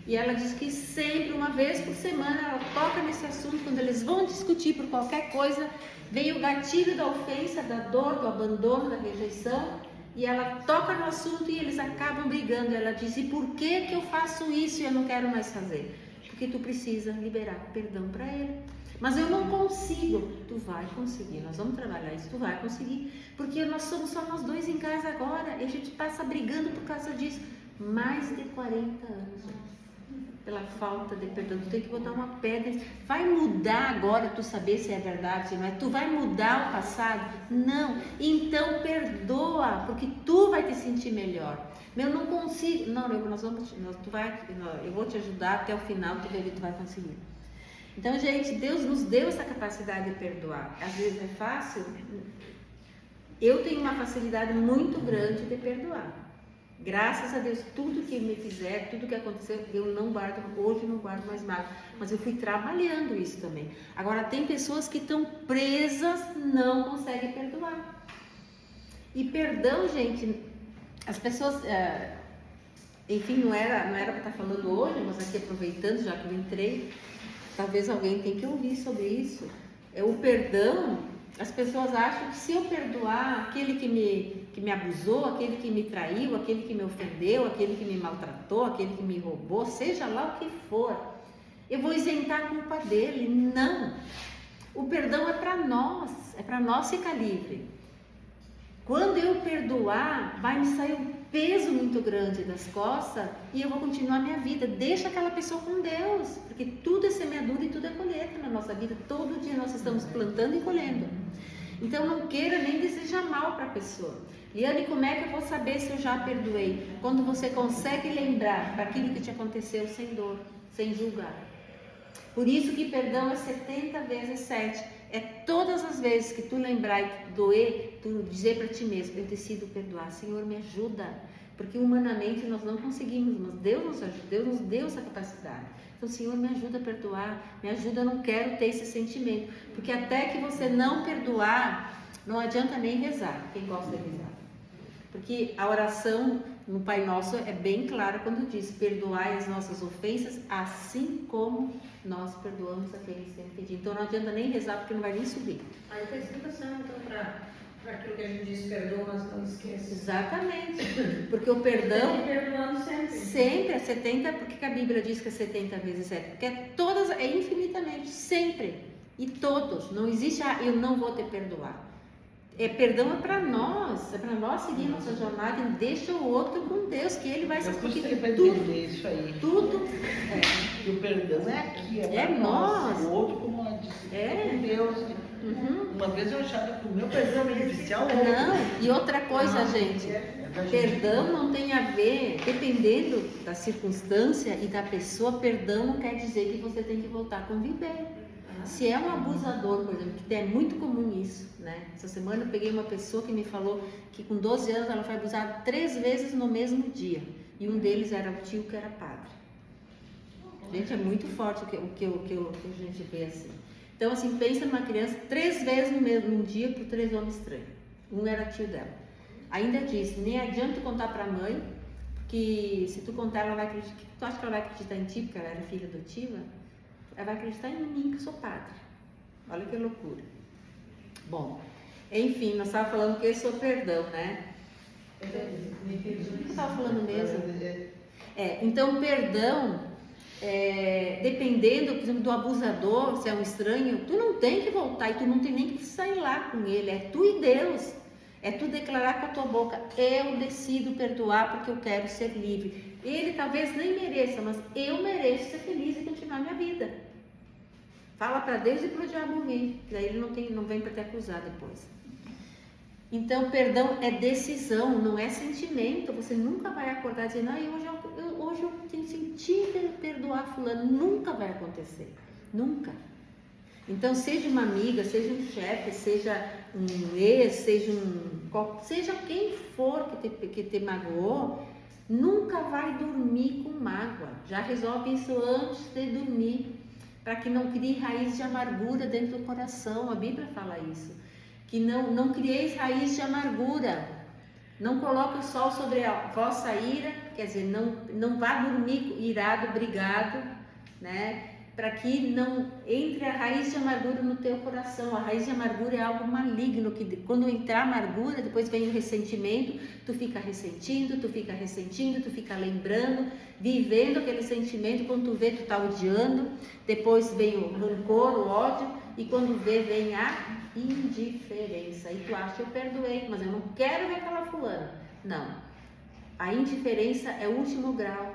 E ela diz que sempre, uma vez por semana, ela toca nesse assunto. Quando eles vão discutir por qualquer coisa, vem o gatilho da ofensa, da dor, do abandono, da rejeição, e ela toca no assunto e eles acabam brigando. Ela diz: e por que eu faço isso e eu não quero mais fazer? Porque tu precisa liberar perdão para ele. Mas eu não consigo. Tu vai conseguir, nós vamos trabalhar isso, tu vai conseguir, porque nós somos só nós dois em casa agora, e a gente passa brigando por causa disso. Mais de 40 anos, pela falta de perdão. Tu tem que botar uma pedra. Vai mudar agora tu saber se é verdade, não é? Tu vai mudar o passado? Não. Então perdoa, porque tu vai te sentir melhor. Eu não consigo. Não, eu vou te ajudar até o final, tu vai conseguir. Então, gente, Deus nos deu essa capacidade de perdoar. Às vezes é fácil. Eu tenho uma facilidade muito grande de perdoar. Graças a Deus, tudo que me fizer, tudo que aconteceu, eu não guardo, hoje não guardo mais mágoa. Mas eu fui trabalhando isso também. Agora, tem pessoas que estão presas, não conseguem perdoar. E perdão, gente, as pessoas... enfim, não era para estar falando hoje, mas aqui aproveitando, já que eu entrei... Talvez alguém tenha que ouvir sobre isso. O perdão, as pessoas acham que se eu perdoar aquele que me abusou, aquele que me traiu, aquele que me ofendeu, aquele que me maltratou, aquele que me roubou, seja lá o que for, eu vou isentar a culpa dele. Não! O perdão é para nós ficar livre. Quando eu perdoar, vai me sair um peso muito grande das costas e eu vou continuar a minha vida. Deixa aquela pessoa com Deus, porque tudo é semeadura e tudo é colheita na nossa vida. Todo dia nós estamos plantando e colhendo. Então não queira nem desejar mal para a pessoa. Liane, como é que eu vou saber se eu já perdoei? Quando você consegue lembrar daquilo que te aconteceu sem dor, sem julgar. Por isso que perdão é 70 vezes 7. É todas as vezes que tu lembrar e que doer, tu dizer para ti mesmo: eu decido perdoar, Senhor, me ajuda. Porque humanamente nós não conseguimos, mas Deus nos ajuda, Deus nos deu essa capacidade. Então, Senhor, me ajuda a perdoar, me ajuda, eu não quero ter esse sentimento. Porque até que você não perdoar, não adianta nem rezar, quem gosta de rezar. Porque a oração no Pai Nosso é bem clara quando diz: perdoai as nossas ofensas, assim como nós perdoamos aqueles que têm pedido. Então não adianta nem rezar, porque não vai nem subir. Aí tem explicação, então, para Aquilo que a gente diz, perdoa, mas não esquece. Exatamente. Porque o perdão Sempre perdoando sempre. sempre é 70, por que a Bíblia diz que é 70 vezes 7? Porque é infinitamente, sempre. E todos. Não existe, eu não vou te perdoar. Perdão é para nós seguir a nossa jornada e deixa o outro com Deus, que Ele vai Eu se custei para tudo, entender isso aí. tudo Que o perdão é aqui, É pra nós. O outro como uma disciplina com Deus. Uhum. Uma vez eu achava que o meu perdão é beneficiar o outro. Não, e outra coisa, Não, gente, é da gente. perdão não tem a ver, dependendo da circunstância e da pessoa, perdão não quer dizer que você tem que voltar a conviver. Se é um abusador, por exemplo, que é muito comum isso, né? Essa semana eu peguei uma pessoa que me falou que com 12 anos ela foi abusada 3 vezes no mesmo dia. E um deles era o tio que era padre. Gente, é muito forte o que a gente vê assim. Então, assim, pensa numa criança 3 vezes no mesmo dia por 3 homens estranhos. Um era tio dela. Ainda disse, nem adianta contar pra mãe, porque se tu contar, ela vai acreditar. Tu acha que ela vai acreditar em ti, porque ela era filha adotiva? Ela vai acreditar em mim, que sou padre. Olha que loucura. Bom, enfim, nós estávamos falando que esse é o perdão, né? O que estava falando mesmo? Então, perdão, dependendo, por exemplo, do abusador, se é um estranho, tu não tem que voltar e tu não tem nem que sair lá com ele. É tu e Deus. É tu declarar com a tua boca, eu decido perdoar porque eu quero ser livre. Ele talvez nem mereça, mas eu mereço ser feliz e continuar minha vida. Fala para Deus e para o diabo vir, daí ele não vem para te acusar depois. Então, perdão é decisão, não é sentimento. Você nunca vai acordar dizendo, hoje eu tenho sentido perdoar fulano. Nunca vai acontecer, nunca. Então, seja uma amiga, seja um chefe, seja um ex, seja quem for que te magoou, nunca vai dormir com mágoa. Já resolve isso antes de dormir, para que não crie raiz de amargura dentro do coração. A Bíblia fala isso, que não crieis raiz de amargura. Não coloque o sol sobre a vossa ira, quer dizer, não vá dormir irado, brigado, né? Para que não entre a raiz de amargura no teu coração. A raiz de amargura é algo maligno, que quando entrar a amargura, depois vem o ressentimento, tu fica ressentindo, tu fica lembrando, vivendo aquele sentimento. Quando tu vê, tu tá odiando, depois vem o rancor, o ódio, e quando vê, vem a indiferença. E tu acha, eu perdoei, mas eu não quero ver aquela fulana. Não. A indiferença é o último grau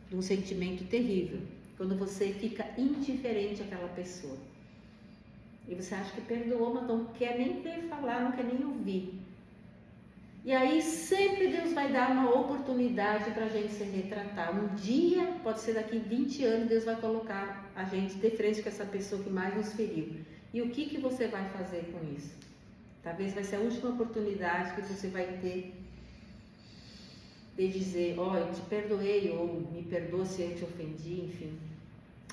de um sentimento terrível. Quando você fica indiferente àquela pessoa. E você acha que perdoou, mas não quer nem ver falar, não quer nem ouvir. E aí sempre Deus vai dar uma oportunidade para a gente se retratar. Um dia, pode ser daqui 20 anos, Deus vai colocar a gente de frente com essa pessoa que mais nos feriu. E o que você vai fazer com isso? Talvez vai ser a última oportunidade que você vai ter de dizer, eu te perdoei, ou me perdoa se eu te ofendi, enfim.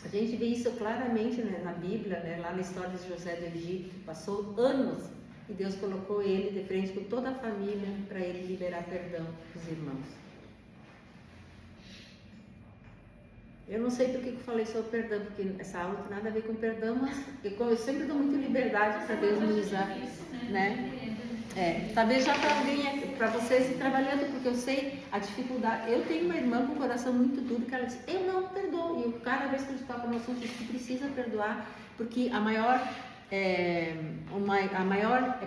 A gente vê isso claramente, né, na Bíblia, né, lá na história de José do Egito, que passou anos e Deus colocou ele de frente com toda a família para ele liberar perdão dos irmãos. Eu não sei por que eu falei sobre perdão, porque essa aula não tem nada a ver com perdão, mas eu sempre dou muita liberdade para Deus me usar, né? Talvez já para alguém, para vocês ir trabalhando, porque eu sei a dificuldade. Eu tenho uma irmã com o coração muito duro que ela diz, eu não perdoo. E eu, cada vez que a gente toca no assunto, tu precisa perdoar, porque a maior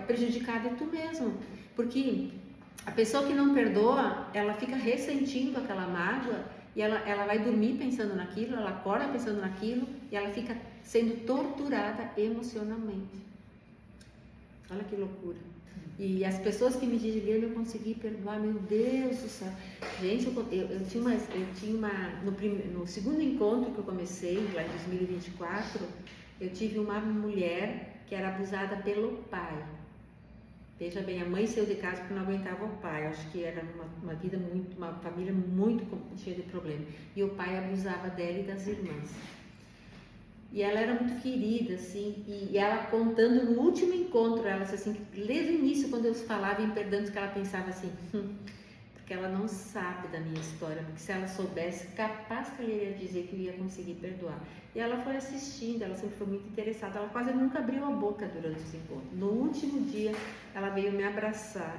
prejudicada é tu mesmo. Porque a pessoa que não perdoa, ela fica ressentindo aquela mágoa e ela vai dormir pensando naquilo, ela acorda pensando naquilo e ela fica sendo torturada emocionalmente. Olha que loucura. E as pessoas que me dizem, eu consegui perdoar, meu Deus do céu. Gente, eu tinha no segundo encontro que eu comecei, lá em 2024, eu tive uma mulher que era abusada pelo pai. Veja bem, a mãe saiu de casa porque não aguentava o pai. Acho que era uma família muito cheia de problemas. E o pai abusava dela e das irmãs. E ela era muito querida, assim, e ela contando no último encontro, ela disse assim, desde o início, quando eu falava em perdão, que ela pensava assim, porque ela não sabe da minha história, porque se ela soubesse, capaz que ela iria dizer que eu ia conseguir perdoar. E ela foi assistindo, ela sempre foi muito interessada, ela quase nunca abriu a boca durante os encontros. No último dia, ela veio me abraçar,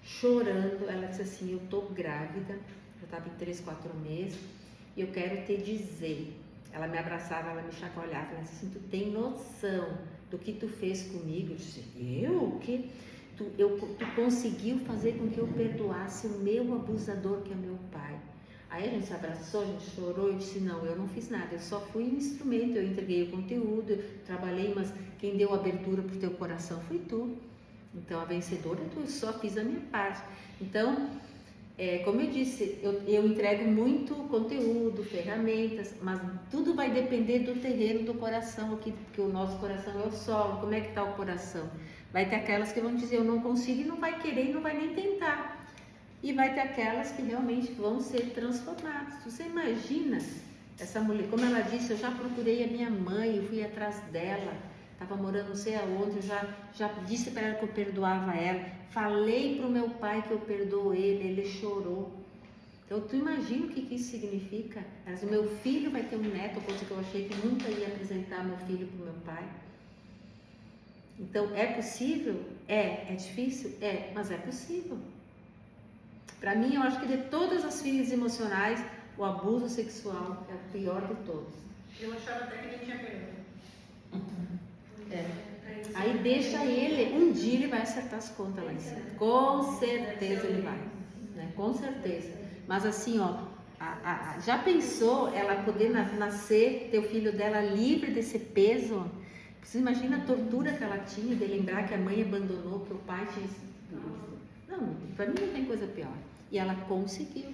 chorando, ela disse assim, eu tô grávida, eu estava em 3, 4 meses, e eu quero te dizer, ela me abraçava, ela me chacoalhava, ela disse assim, tu tem noção do que tu fez comigo? Eu disse, eu? O quê? Tu conseguiu fazer com que eu perdoasse o meu abusador, que é meu pai. Aí a gente se abraçou, a gente chorou, eu disse, não, eu não fiz nada, eu só fui um instrumento, eu entreguei o conteúdo, eu trabalhei, mas quem deu abertura pro teu coração foi tu. Então a vencedora é tu, eu só fiz a minha parte. Então, como eu disse, eu entrego muito conteúdo, ferramentas, mas tudo vai depender do terreno do coração aqui, porque o nosso coração é o solo. Como é que está o coração? Vai ter aquelas que vão dizer, eu não consigo, e não vai querer e não vai nem tentar. E vai ter aquelas que realmente vão ser transformadas. Você imagina essa mulher, como ela disse, eu já procurei a minha mãe, eu fui atrás dela, estava morando não sei aonde, eu já disse para ela que eu perdoava ela, falei para o meu pai que eu perdoo ele chorou. Então tu imagina o que isso significa? Mas o meu filho vai ter um neto, coisa que eu achei que nunca ia apresentar meu filho para o meu pai. Então é possível? É difícil? Mas é possível. Para mim, eu acho que de todas as feridas emocionais, o abuso sexual é o pior de todos. Eu achava até que nem tinha perdão. Aí deixa ele, um dia ele vai acertar as contas lá em cima. Com certeza ele vai, né? Com certeza. Mas assim, ó, já pensou ela poder nascer, ter o filho dela livre desse peso? Você imagina a tortura que ela tinha de lembrar que a mãe abandonou, que o pai tinha... Não, para mim não tem coisa pior. E ela conseguiu.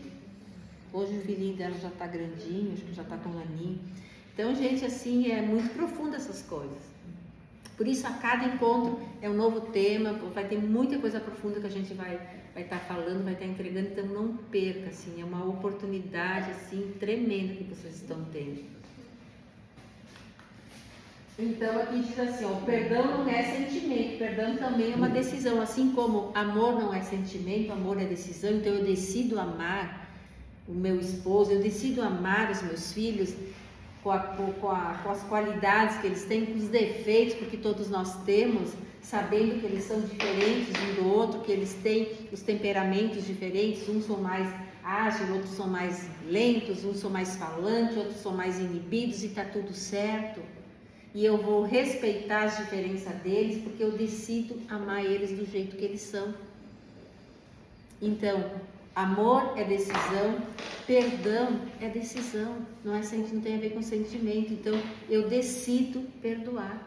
Hoje o filhinho dela já está grandinho, acho que já está com um aninho. Então, gente, assim, é muito profundo essas coisas. Por isso, a cada encontro é um novo tema, vai ter muita coisa profunda que a gente vai estar falando, vai estar entregando. Então, não perca, assim, é uma oportunidade, assim, tremenda que vocês estão tendo. Então, aqui diz assim, ó, o perdão não é sentimento, perdão também é uma decisão. Assim como amor não é sentimento, amor é decisão. Então, eu decido amar o meu esposo, eu decido amar os meus filhos com as qualidades que eles têm, com os defeitos, porque todos nós temos, sabendo que eles são diferentes um do outro, que eles têm os temperamentos diferentes, uns são mais ágeis, outros são mais lentos, uns são mais falantes, outros são mais inibidos, e está tudo certo. E eu vou respeitar as diferenças deles, porque eu decido amar eles do jeito que eles são. Então, amor é decisão, perdão é decisão, não tem a ver com sentimento. Então, eu decido perdoar.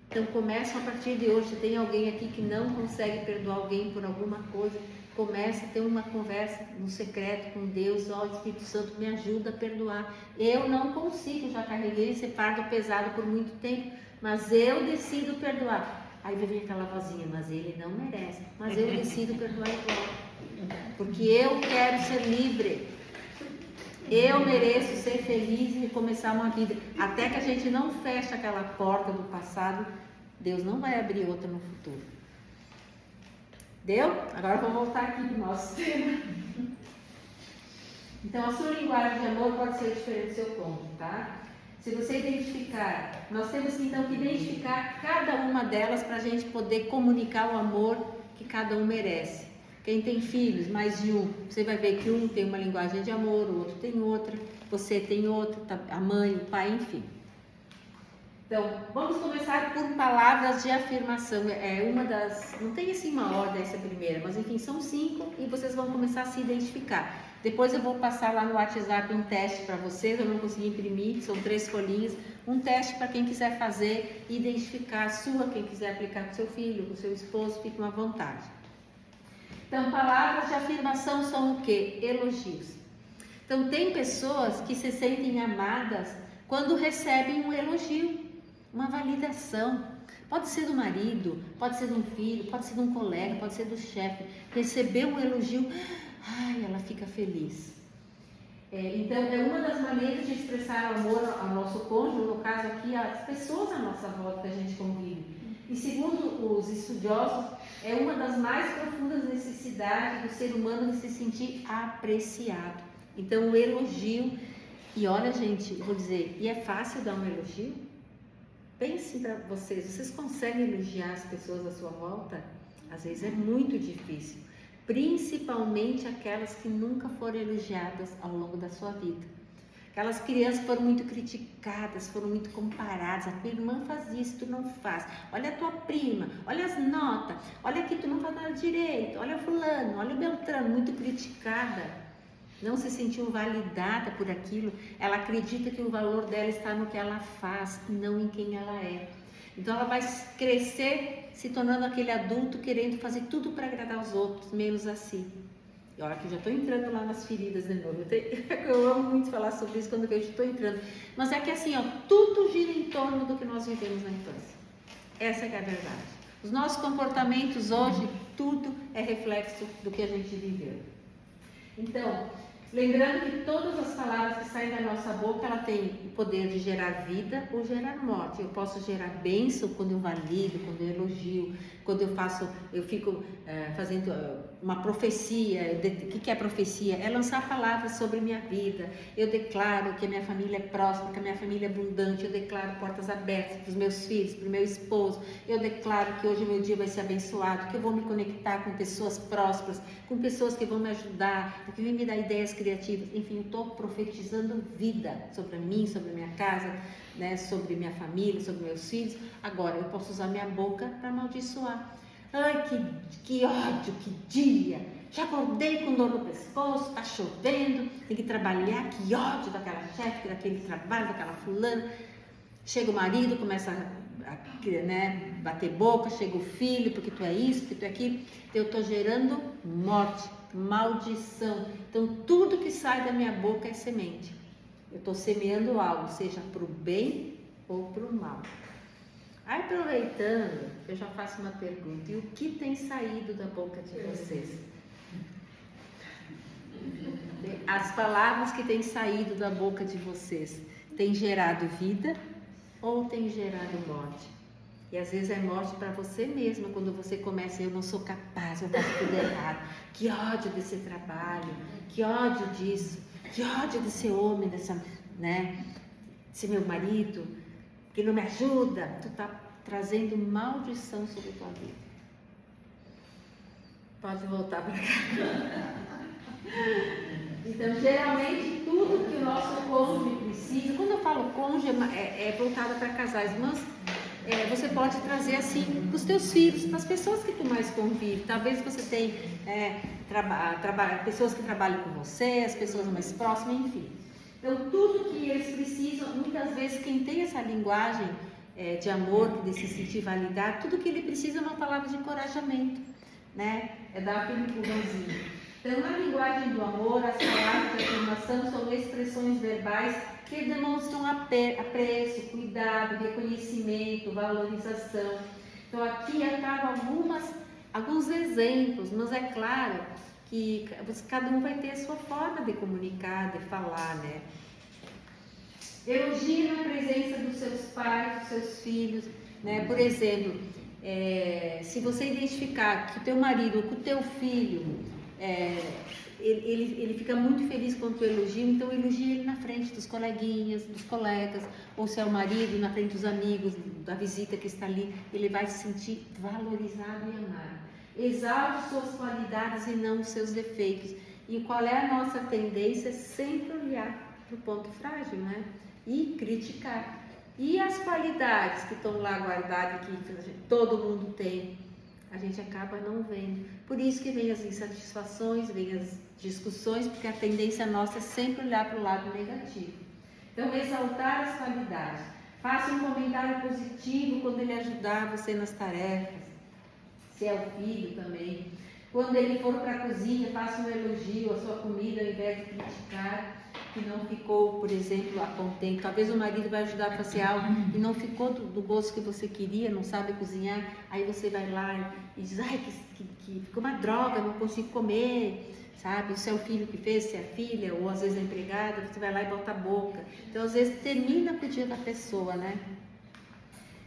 Então, começa a partir de hoje. Se tem alguém aqui que não consegue perdoar alguém por alguma coisa, começa a ter uma conversa no secreto com Deus. Ó, Espírito Santo, me ajuda a perdoar. Eu não consigo, já carreguei esse fardo pesado por muito tempo, mas eu decido perdoar. Aí vem aquela vozinha, mas ele não merece. Mas eu decido perdoar igual. Porque eu quero ser livre. Eu mereço ser feliz e recomeçar uma vida. Até que a gente não feche aquela porta do passado, Deus não vai abrir outra no futuro. Deu? Agora vamos voltar aqui para o nosso tema. Então, a sua linguagem de amor pode ser diferente do seu cônjuge, tá? Se você identificar, nós temos então que identificar cada uma delas para a gente poder comunicar o amor que cada um merece. Quem tem filhos, mais de um, você vai ver que um tem uma linguagem de amor, o outro tem outra, você tem outra, a mãe, o pai, enfim. Então, vamos começar por palavras de afirmação. Não tem assim uma ordem essa primeira, mas enfim, são 5 e vocês vão começar a se identificar. Depois eu vou passar lá no WhatsApp um teste para vocês, eu não consegui imprimir, são 3 folhinhas. Um teste para quem quiser fazer, identificar a sua, quem quiser aplicar com seu filho, com seu esposo, fiquem à vontade. Então, palavras de afirmação são o quê? Elogios. Então, tem pessoas que se sentem amadas quando recebem um elogio, uma validação. Pode ser do marido, pode ser de um filho, pode ser de um colega, pode ser do chefe. Receber um elogio, ela fica feliz. Então, é uma das maneiras de expressar o amor ao nosso cônjuge, no caso aqui, às pessoas à nossa volta que a gente convive. E segundo os estudiosos, é uma das mais profundas necessidades do ser humano de se sentir apreciado. Então, o elogio, e olha, gente, eu vou dizer, e é fácil dar um elogio? Pensem para vocês conseguem elogiar as pessoas à sua volta? Às vezes é muito difícil, principalmente aquelas que nunca foram elogiadas ao longo da sua vida. Aquelas crianças que foram muito criticadas, foram muito comparadas. A tua irmã faz isso, tu não faz. Olha a tua prima, olha as notas, olha aqui, tu não faz nada direito, olha o fulano, olha o Beltrano, muito criticada. Não se sentiu validada por aquilo. Ela acredita que o valor dela está no que ela faz e não em quem ela é. Então ela vai crescer se tornando aquele adulto querendo fazer tudo para agradar os outros, menos a si. E olha que eu já estou entrando lá nas feridas de novo. Eu amo muito falar sobre isso quando eu vejo, estou entrando. Mas é que assim, ó, tudo gira em torno do que nós vivemos na infância. Essa é a verdade. Os nossos comportamentos hoje, tudo é reflexo do que a gente viveu. Então, lembrando que todas as palavras que saem da nossa boca, ela tem o poder de gerar vida ou gerar morte. Eu posso gerar bênção quando eu valido, quando eu elogio, quando eu fico fazendo uma profecia. O que é profecia? É lançar palavras sobre minha vida. Eu declaro que a minha família é próspera, que a minha família é abundante. Eu declaro portas abertas para os meus filhos, para o meu esposo. Eu declaro que hoje o meu dia vai ser abençoado, que eu vou me conectar com pessoas prósperas, com pessoas que vão me ajudar, que vão me dar ideias criativas. Enfim, eu estou profetizando vida sobre mim, sobre a minha casa, né, sobre minha família, sobre meus filhos. Agora, eu posso usar minha boca para amaldiçoar. Ai, que ódio, que dia! Já acordei com dor no pescoço, tá chovendo, tem que trabalhar, que ódio daquela chefe, daquele trabalho, daquela fulana. Chega o marido, começa a bater boca, chega o filho, porque tu é isso, porque tu é aquilo. Eu estou gerando morte, maldição. Então, tudo que sai da minha boca é semente. Eu estou semeando algo, seja para o bem ou para o mal. Aproveitando, eu já faço uma pergunta. E o que tem saído da boca de vocês? As palavras que têm saído da boca de vocês têm gerado vida ou têm gerado morte? E às vezes é morte para você mesma, quando você começa, eu não sou capaz, eu faço tudo errado. Que ódio desse trabalho, que ódio disso, que ódio desse homem, desse meu marido, que não me ajuda. Tu está trazendo maldição sobre a tua vida. Pode voltar para cá. Então, geralmente, tudo que o nosso cônjuge precisa, quando eu falo cônjuge, é voltada para casais, mas você pode trazer assim para os teus filhos, para as pessoas que tu mais convive. Talvez você tenha pessoas que trabalham com você, as pessoas mais próximas, enfim. Então, tudo que eles precisam, muitas vezes, quem tem essa linguagem de amor, de se sentir validado, tudo que ele precisa é uma palavra de encorajamento, né? É dar aquele empurrãozinho. Então, na linguagem do amor, as palavras de afirmação são expressões verbais que demonstram apreço, cuidado, reconhecimento, valorização. Então, aqui acabam alguns exemplos, mas é claro que cada um vai ter a sua forma de comunicar, de falar, né? Elogie na presença dos seus pais, dos seus filhos, né? Por exemplo, se você identificar que o teu marido ou que o teu filho, ele fica muito feliz quando tu elogia, então elogia ele na frente dos coleguinhas, dos colegas, ou se é o marido, na frente dos amigos, da visita que está ali, ele vai se sentir valorizado e amado. Exalte suas qualidades e não os seus defeitos. E qual é a nossa tendência? Sempre olhar para o ponto frágil, né? E criticar. E as qualidades que estão lá guardadas, que todo mundo tem, a gente acaba não vendo. Por isso que vem as insatisfações, vem as discussões, porque a tendência nossa é sempre olhar para o lado negativo. Então, exaltar as qualidades. Faça um comentário positivo quando ele ajudar você nas tarefas. Se é o filho também. Quando ele for para a cozinha, faça um elogio à sua comida ao invés de criticar que não ficou, por exemplo, a contente. Talvez o marido vai ajudar a fazer algo e não ficou do gosto que você queria, não sabe cozinhar. Aí você vai lá e diz, ai, que ficou uma droga, não consigo comer. Sabe? Se é o filho que fez, se é a filha, ou às vezes a empregada, você vai lá e bota a boca. Então, às vezes, termina com o dia da pessoa, né?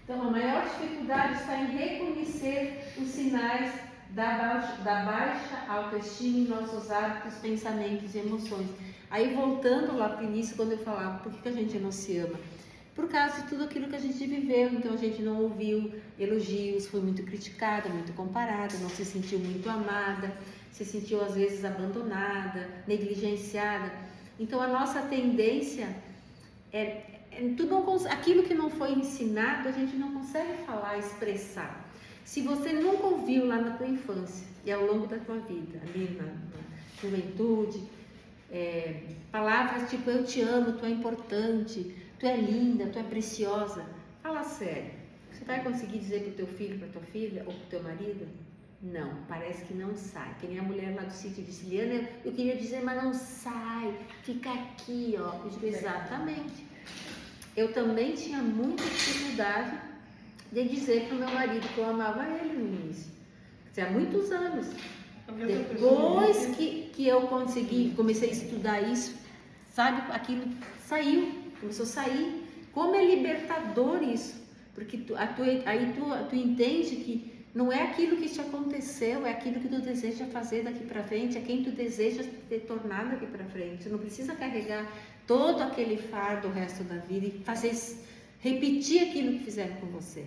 Então, a maior dificuldade está em reconhecer os sinais da baixa autoestima em nossos hábitos, pensamentos e emoções. Aí, voltando lá para o início, quando eu falava, por que a gente não se ama? Por causa de tudo aquilo que a gente viveu, então a gente não ouviu elogios, foi muito criticada, muito comparada, não se sentiu muito amada, se sentiu às vezes abandonada, negligenciada. Então a nossa tendência aquilo que não foi ensinado, a gente não consegue falar, expressar. Se você nunca ouviu lá na tua infância e ao longo da tua vida, ali na juventude, palavras tipo eu te amo, tu é importante, tu é linda, tu é preciosa, fala sério, você vai conseguir dizer pro teu filho, pra tua filha ou pro teu marido? Não, parece que não sai. Que nem a mulher lá do sítio de Siciliana, eu queria dizer, mas não sai, fica aqui, ó. Eu digo, exatamente. Eu também tinha muita dificuldade de dizer pro meu marido que eu amava ele no início. Há muitos anos. Depois que eu comecei a estudar isso, sabe, aquilo começou a sair. Como é libertador isso, porque tu entende que não é aquilo que te aconteceu, é aquilo que tu deseja fazer daqui para frente, é quem tu deseja ter tornado daqui para frente. Tu não precisa carregar todo aquele fardo o resto da vida e repetir aquilo que fizeram com você.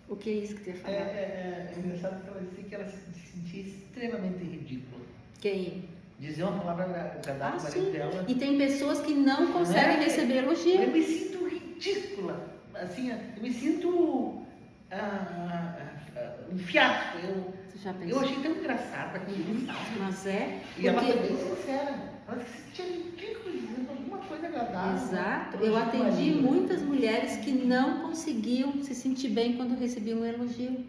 O que é isso que tu ia falar? É engraçado que ela disse que ela se sentia extremamente ridícula. Quem? Dizer uma palavra agradável para sim. dela. E tem pessoas que não conseguem receber elogio. Eu me sinto ridícula. Assim, eu me sinto um fiasco. Eu achei tão engraçado aquilo, sabe? Mas E ela foi bem sincera. Ela se sentia ridícula dizendo alguma coisa agradável. Exato. Eu atendi muitas mulheres que não conseguiam se sentir bem quando recebiam um elogio.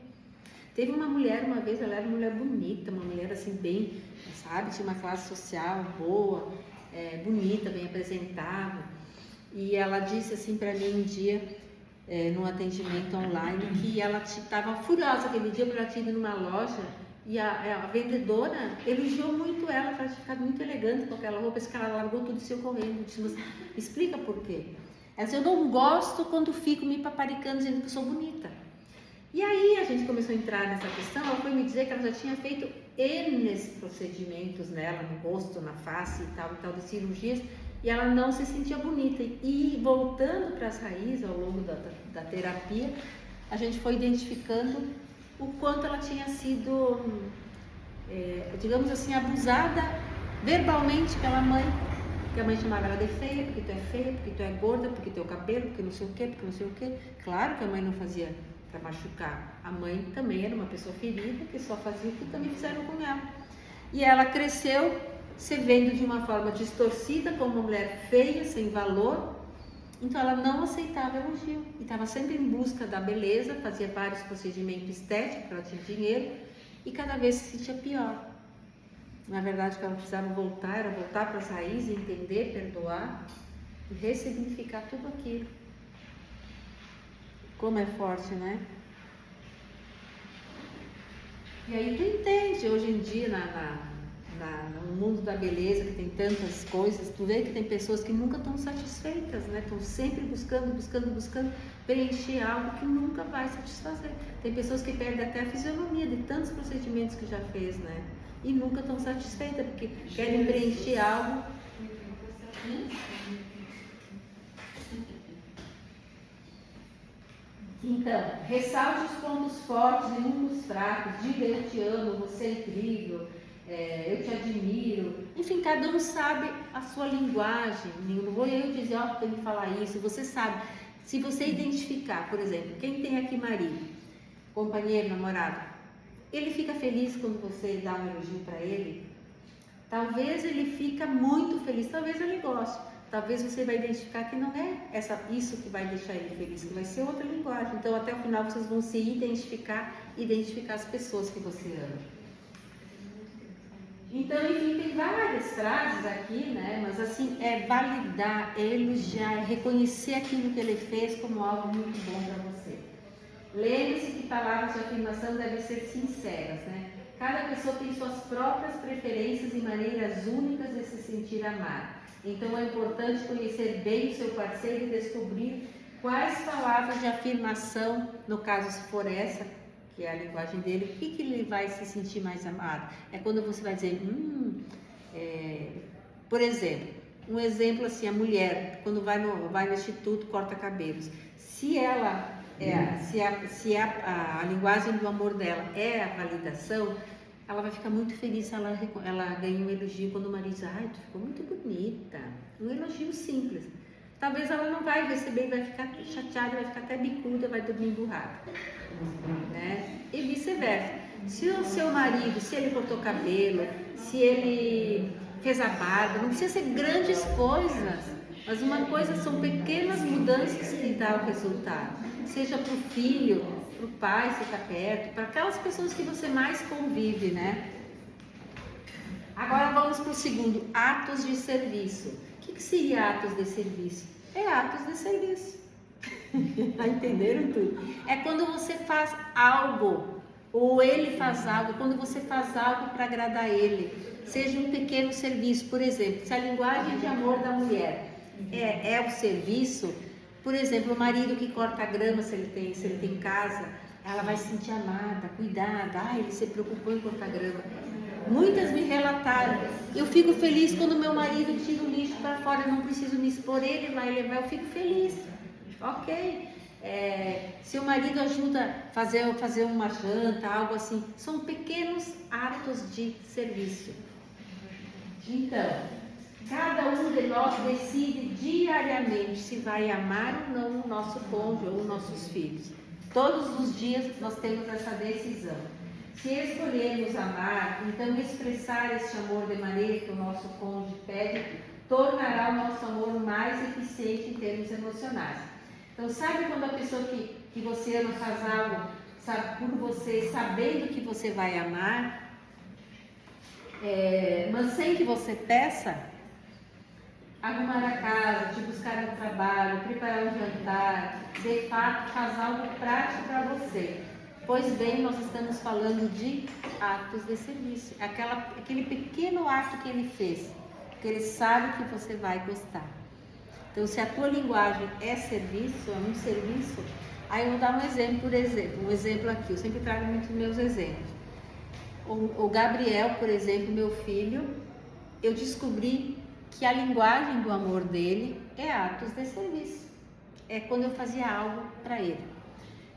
Teve uma mulher uma vez, ela era uma mulher bonita, uma mulher assim bem, sabe, tinha uma classe social boa, bonita, bem apresentável. E ela disse assim para mim um dia, num atendimento online, que ela estava furiosa aquele dia porque ela tinha ido numa loja e a vendedora elogiou muito ela, para ficar muito elegante com aquela roupa, que ela largou tudo e saiu correndo. Disse, mas explica por quê. Ela disse, eu não gosto quando fico me paparicando dizendo que eu sou bonita. E aí a gente começou a entrar nessa questão, ela foi me dizer que ela já tinha feito N procedimentos nela, no rosto, na face e tal de cirurgias, e ela não se sentia bonita. E voltando para as raízes ao longo da terapia, a gente foi identificando o quanto ela tinha sido, digamos assim, abusada verbalmente pela mãe. Porque a mãe chamava ela de feia, porque tu é feia, porque tu é gorda, porque teu cabelo, porque não sei o quê, porque não sei o quê. Claro que a mãe não fazia para machucar. A mãe também era uma pessoa ferida, que só fazia o que também fizeram com ela. E ela cresceu se vendo de uma forma distorcida, como uma mulher feia, sem valor. Então ela não aceitava elogio e estava sempre em busca da beleza, fazia vários procedimentos estéticos para ter dinheiro e cada vez se sentia pior. Na verdade, o que ela precisava voltar era voltar para as raízes, entender, perdoar e ressignificar tudo aquilo. Como é forte, né? E aí tu entende, hoje em dia, no mundo da beleza, que tem tantas coisas, tu vê que tem pessoas que nunca estão satisfeitas, né? Estão sempre buscando preencher algo que nunca vai satisfazer. Tem pessoas que perdem até a fisionomia de tantos procedimentos que já fez, né? E nunca estão satisfeitas, porque querem preencher algo. Então, ressalte os pontos fortes e nunca os fracos. Diga eu te amo, você é incrível, eu te admiro. Enfim, cada um sabe a sua linguagem. Não vou eu dizer, ó, tem que falar isso. Você sabe. Se você identificar, por exemplo, quem tem aqui marido, companheiro, namorado, ele fica feliz quando você dá um elogio para ele? Talvez ele fica muito feliz, talvez ele goste. Talvez você vai identificar que não é isso que vai deixar ele feliz, que vai ser outra linguagem. Então, até o final, vocês vão se identificar as pessoas que você ama. Então, enfim, tem várias frases aqui, né? Mas assim, é validar, é elogiar, é reconhecer aquilo que ele fez como algo muito bom para você. Lembre-se que palavras de afirmação devem ser sinceras, né? Cada pessoa tem suas próprias preferências e maneiras únicas de se sentir amada. Então é importante conhecer bem o seu parceiro e descobrir quais palavras de afirmação, no caso se for essa, que é a linguagem dele, o que ele vai se sentir mais amado? É quando você vai dizer, por exemplo, um exemplo assim, a mulher, quando vai no instituto, corta cabelos. Se ela, se a linguagem do amor dela é a validação, ela vai ficar muito feliz se ela ganha um elogio quando o marido diz, ai, tu ficou muito bonita. Um elogio simples. Talvez ela não vai receber, vai ficar chateada, vai ficar até bicuda, vai dormir emburrada. Né? E vice-versa. Se o seu marido, se ele cortou cabelo, se ele fez a barba, não precisa ser grandes coisas, mas uma coisa são pequenas mudanças que dá o resultado. Seja para o filho, para o pai, se está perto, para aquelas pessoas que você mais convive, né? Agora vamos para o segundo, atos de serviço. O que seria atos de serviço? É atos de serviço. Entenderam tudo? É quando você faz algo, ou ele faz algo, quando você faz algo para agradar ele. Seja um pequeno serviço, por exemplo, se a linguagem de amor da mulher é o serviço, por exemplo, o marido que corta a grama, se ele tem casa, ela vai se sentir amada, cuidada, ele se preocupou em cortar grama. Muitas me relataram, eu fico feliz quando meu marido tira o lixo para fora, eu não preciso me expor, ele vai levar, eu fico feliz. Ok, se o marido ajuda a fazer uma janta, algo assim, são pequenos atos de serviço. Então, cada um de nós decide diariamente se vai amar ou não o nosso cônjuge ou os nossos filhos. Todos os dias nós temos essa decisão. Se escolhermos amar, então expressar esse amor de maneira que o nosso cônjuge pede, tornará o nosso amor mais eficiente em termos emocionais. Então, sabe quando a pessoa que você ama faz algo por você, sabendo que você vai amar, mas sem que você peça? Arrumar a casa, te buscar no trabalho, preparar um jantar, de fato faz algo prático para você. Pois bem, nós estamos falando de atos de serviço, aquele pequeno ato que ele fez, que ele sabe que você vai gostar. Então, se a tua linguagem é serviço, é um serviço, aí eu vou dar um exemplo aqui, eu sempre trago muito meus exemplos. O Gabriel, por exemplo, meu filho, eu descobri que a linguagem do amor dele é atos de serviço, é quando eu fazia algo para ele.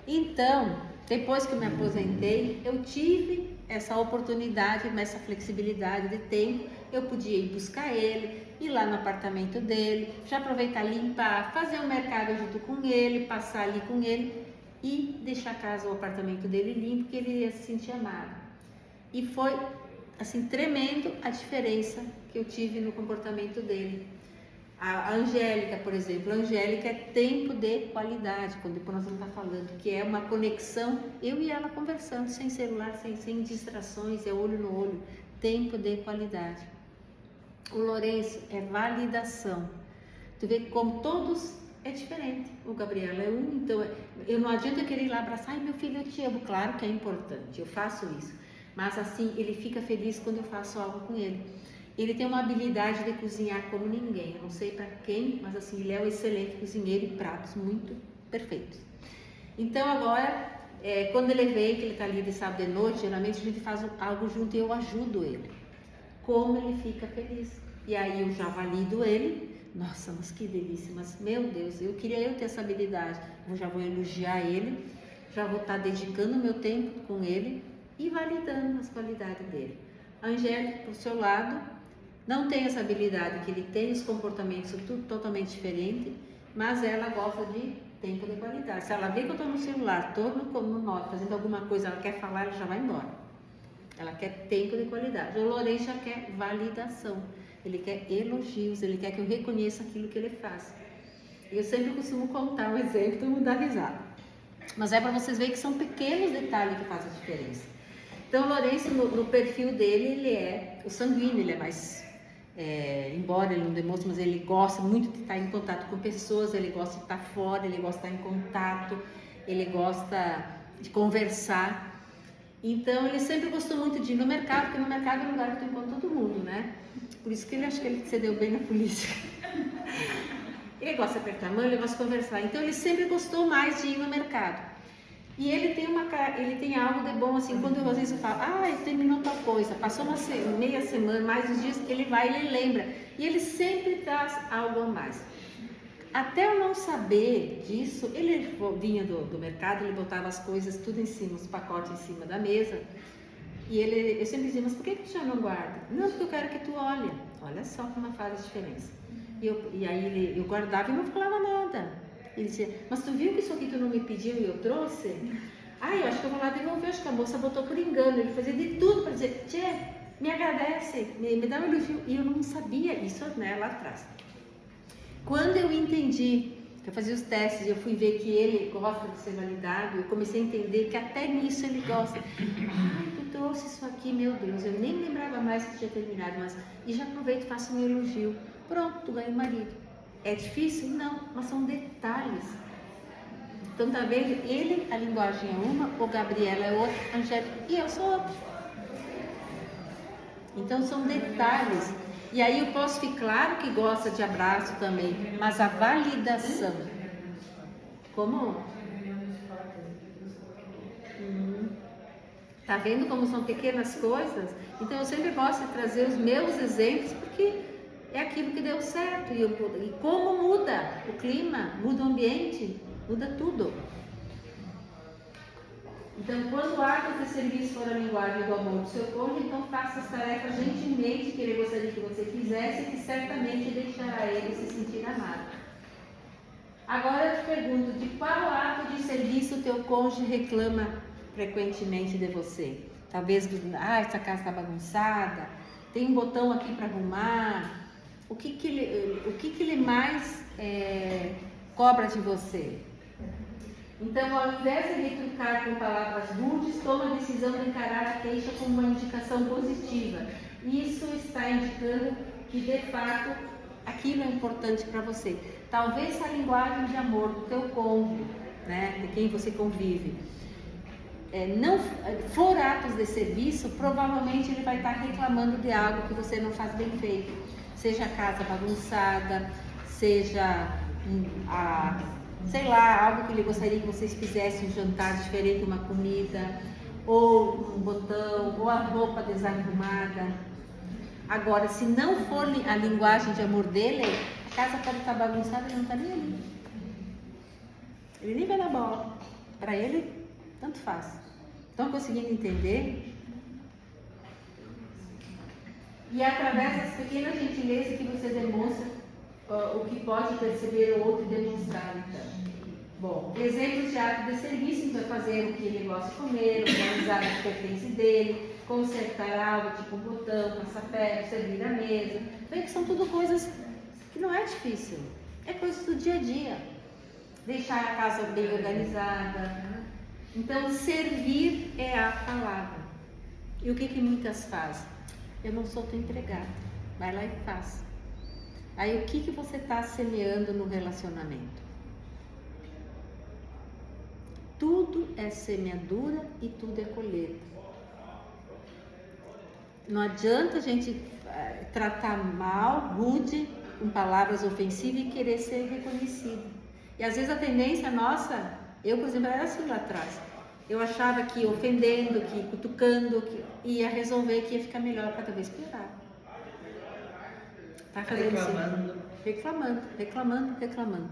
Então, depois que eu me aposentei, eu tive essa oportunidade, essa flexibilidade de tempo, eu podia ir buscar ele, ir lá no apartamento dele, já aproveitar, limpar, fazer um mercado junto com ele, passar ali com ele e deixar a casa, o apartamento dele limpo, que ele ia se sentir amado. E foi, assim, tremendo a diferença que eu tive no comportamento dele. A Angélica, por exemplo, a Angélica é tempo de qualidade, quando depois nós vamos estar falando, que é uma conexão, eu e ela conversando, sem celular, sem distrações, é olho no olho, tempo de qualidade. O Lourenço é validação. Tu vê como todos é diferente. O Gabriel é um, então eu não adianta eu querer ir lá abraçar, ai meu filho, eu te amo. Claro que é importante, eu faço isso. Mas assim, ele fica feliz quando eu faço algo com ele. Ele tem uma habilidade de cozinhar como ninguém. Eu não sei para quem, mas assim, ele é um excelente cozinheiro e pratos muito perfeitos. Então agora, quando ele vem, que ele está ali de sábado de noite, geralmente a gente faz algo junto e eu ajudo ele. Como ele fica feliz. E aí eu já valido ele. Nossa, mas que delícia, mas meu Deus, eu queria ter essa habilidade. Eu já vou elogiar ele, já vou estar dedicando o meu tempo com ele e validando as qualidades dele. A Angélica, por seu lado, não tem essa habilidade que ele tem, os comportamentos são tudo totalmente diferentes, mas ela gosta de tempo de qualidade. Se ela vê que eu estou no celular, estou no note, fazendo alguma coisa, ela quer falar, ela já vai embora. Ela quer tempo de qualidade. O Lourenço já quer validação, ele quer elogios, ele quer que eu reconheça aquilo que ele faz. Eu sempre costumo contar um exemplo, todo mundo dá risada. Mas é para vocês verem que são pequenos detalhes que fazem a diferença. Então, o Lourenço, no perfil dele, ele é o sanguíneo, ele é mais... embora ele não demonstre, mas ele gosta muito de estar em contato com pessoas, ele gosta de estar fora, ele gosta de estar em contato, ele gosta de conversar. Então, ele sempre gostou muito de ir no mercado, porque no mercado é um lugar que tu encontra todo mundo, né? Por isso que ele acha que ele se deu bem na polícia. Ele gosta de apertar a mão, ele gosta de conversar. Então ele sempre gostou mais de ir no mercado. E ele tem algo de bom, assim, quando às vezes eu falo, terminou tal coisa, passou meia semana, mais uns dias, ele vai e ele lembra. E ele sempre traz algo a mais. Até eu não saber disso, ele vinha do mercado, ele botava as coisas tudo em cima, os pacotes em cima da mesa. E eu sempre dizia, mas por que tu já não guarda? Não, porque eu quero que tu olhe. Olha só como faz a diferença. E aí eu guardava e não falava nada. Ele dizia, mas tu viu que isso aqui tu não me pediu e eu trouxe? Eu acho que eu vou lá devolver, acho que a moça botou por engano. Ele fazia de tudo para dizer, tchê, me agradece, me dá um elogio. E eu não sabia isso, né, lá atrás. Quando eu entendi, eu fazia os testes, eu fui ver que ele gosta de ser validado, eu comecei a entender que até nisso ele gosta. Tu trouxe isso aqui, meu Deus, eu nem lembrava mais que tinha terminado, e já aproveito e faço um elogio. Pronto, tu ganha um marido. É difícil? Não, mas são detalhes. Então tá vendo? Ele, a linguagem é uma, o Gabriela é outra, a Angélica e eu sou outra. Então são detalhes. E aí eu posso ficar claro que gosta de abraço também, mas a validação. Como? Tá vendo como são pequenas coisas? Então eu sempre gosto de trazer os meus exemplos, porque é aquilo que deu certo. E como muda o clima, muda o ambiente, muda tudo. Então, quando atos de serviço for a linguagem do amor do seu cônjuge, então faça as tarefas gentilmente que ele gostaria que você fizesse, que certamente deixará ele se sentir amado. Agora eu te pergunto, de qual ato de serviço o teu cônjuge reclama frequentemente de você? Talvez, essa casa está bagunçada, tem um botão aqui para arrumar. O que ele mais cobra de você? Então, ao invés de retrucar com palavras rudes, toma a decisão de encarar a queixa como uma indicação positiva. Isso está indicando que, de fato, aquilo é importante para você. Talvez se a linguagem de amor do teu cônjuge, né, de quem você convive, não for atos de serviço, provavelmente ele vai estar reclamando de algo que você não faz bem feito. Seja a casa bagunçada, seja sei lá, algo que ele gostaria que vocês fizessem, um jantar diferente, uma comida, ou um botão, ou a roupa desarrumada. Agora, se não for a linguagem de amor dele, a casa pode estar bagunçada e ele não está nem ali. Ele nem vai dar bola. Para ele, tanto faz. Estão conseguindo entender? E é através das pequenas gentilezas que você demonstra o que pode perceber o outro e demonstrar, então. Bom, exemplos de ato de serviço, então é fazer o que ele gosta de comer, organizar o que pertence dele, consertar algo, tipo um botão, passar ferro, servir a mesa. Vê que são tudo coisas que não é difícil, é coisas do dia a dia. Deixar a casa bem organizada. Então, servir é a palavra. E o que muitas fazem? Eu não sou tua empregada, vai lá e faz. Aí o que você está semeando no relacionamento? Tudo é semeadura e tudo é colheita. Não adianta a gente tratar mal, rude, com palavras ofensivas e querer ser reconhecido. E às vezes a tendência nossa, eu por exemplo era assim lá atrás. Eu achava que ofendendo, que cutucando, que ia resolver, que ia ficar melhor, cada vez piorar. Tá fazendo reclamando.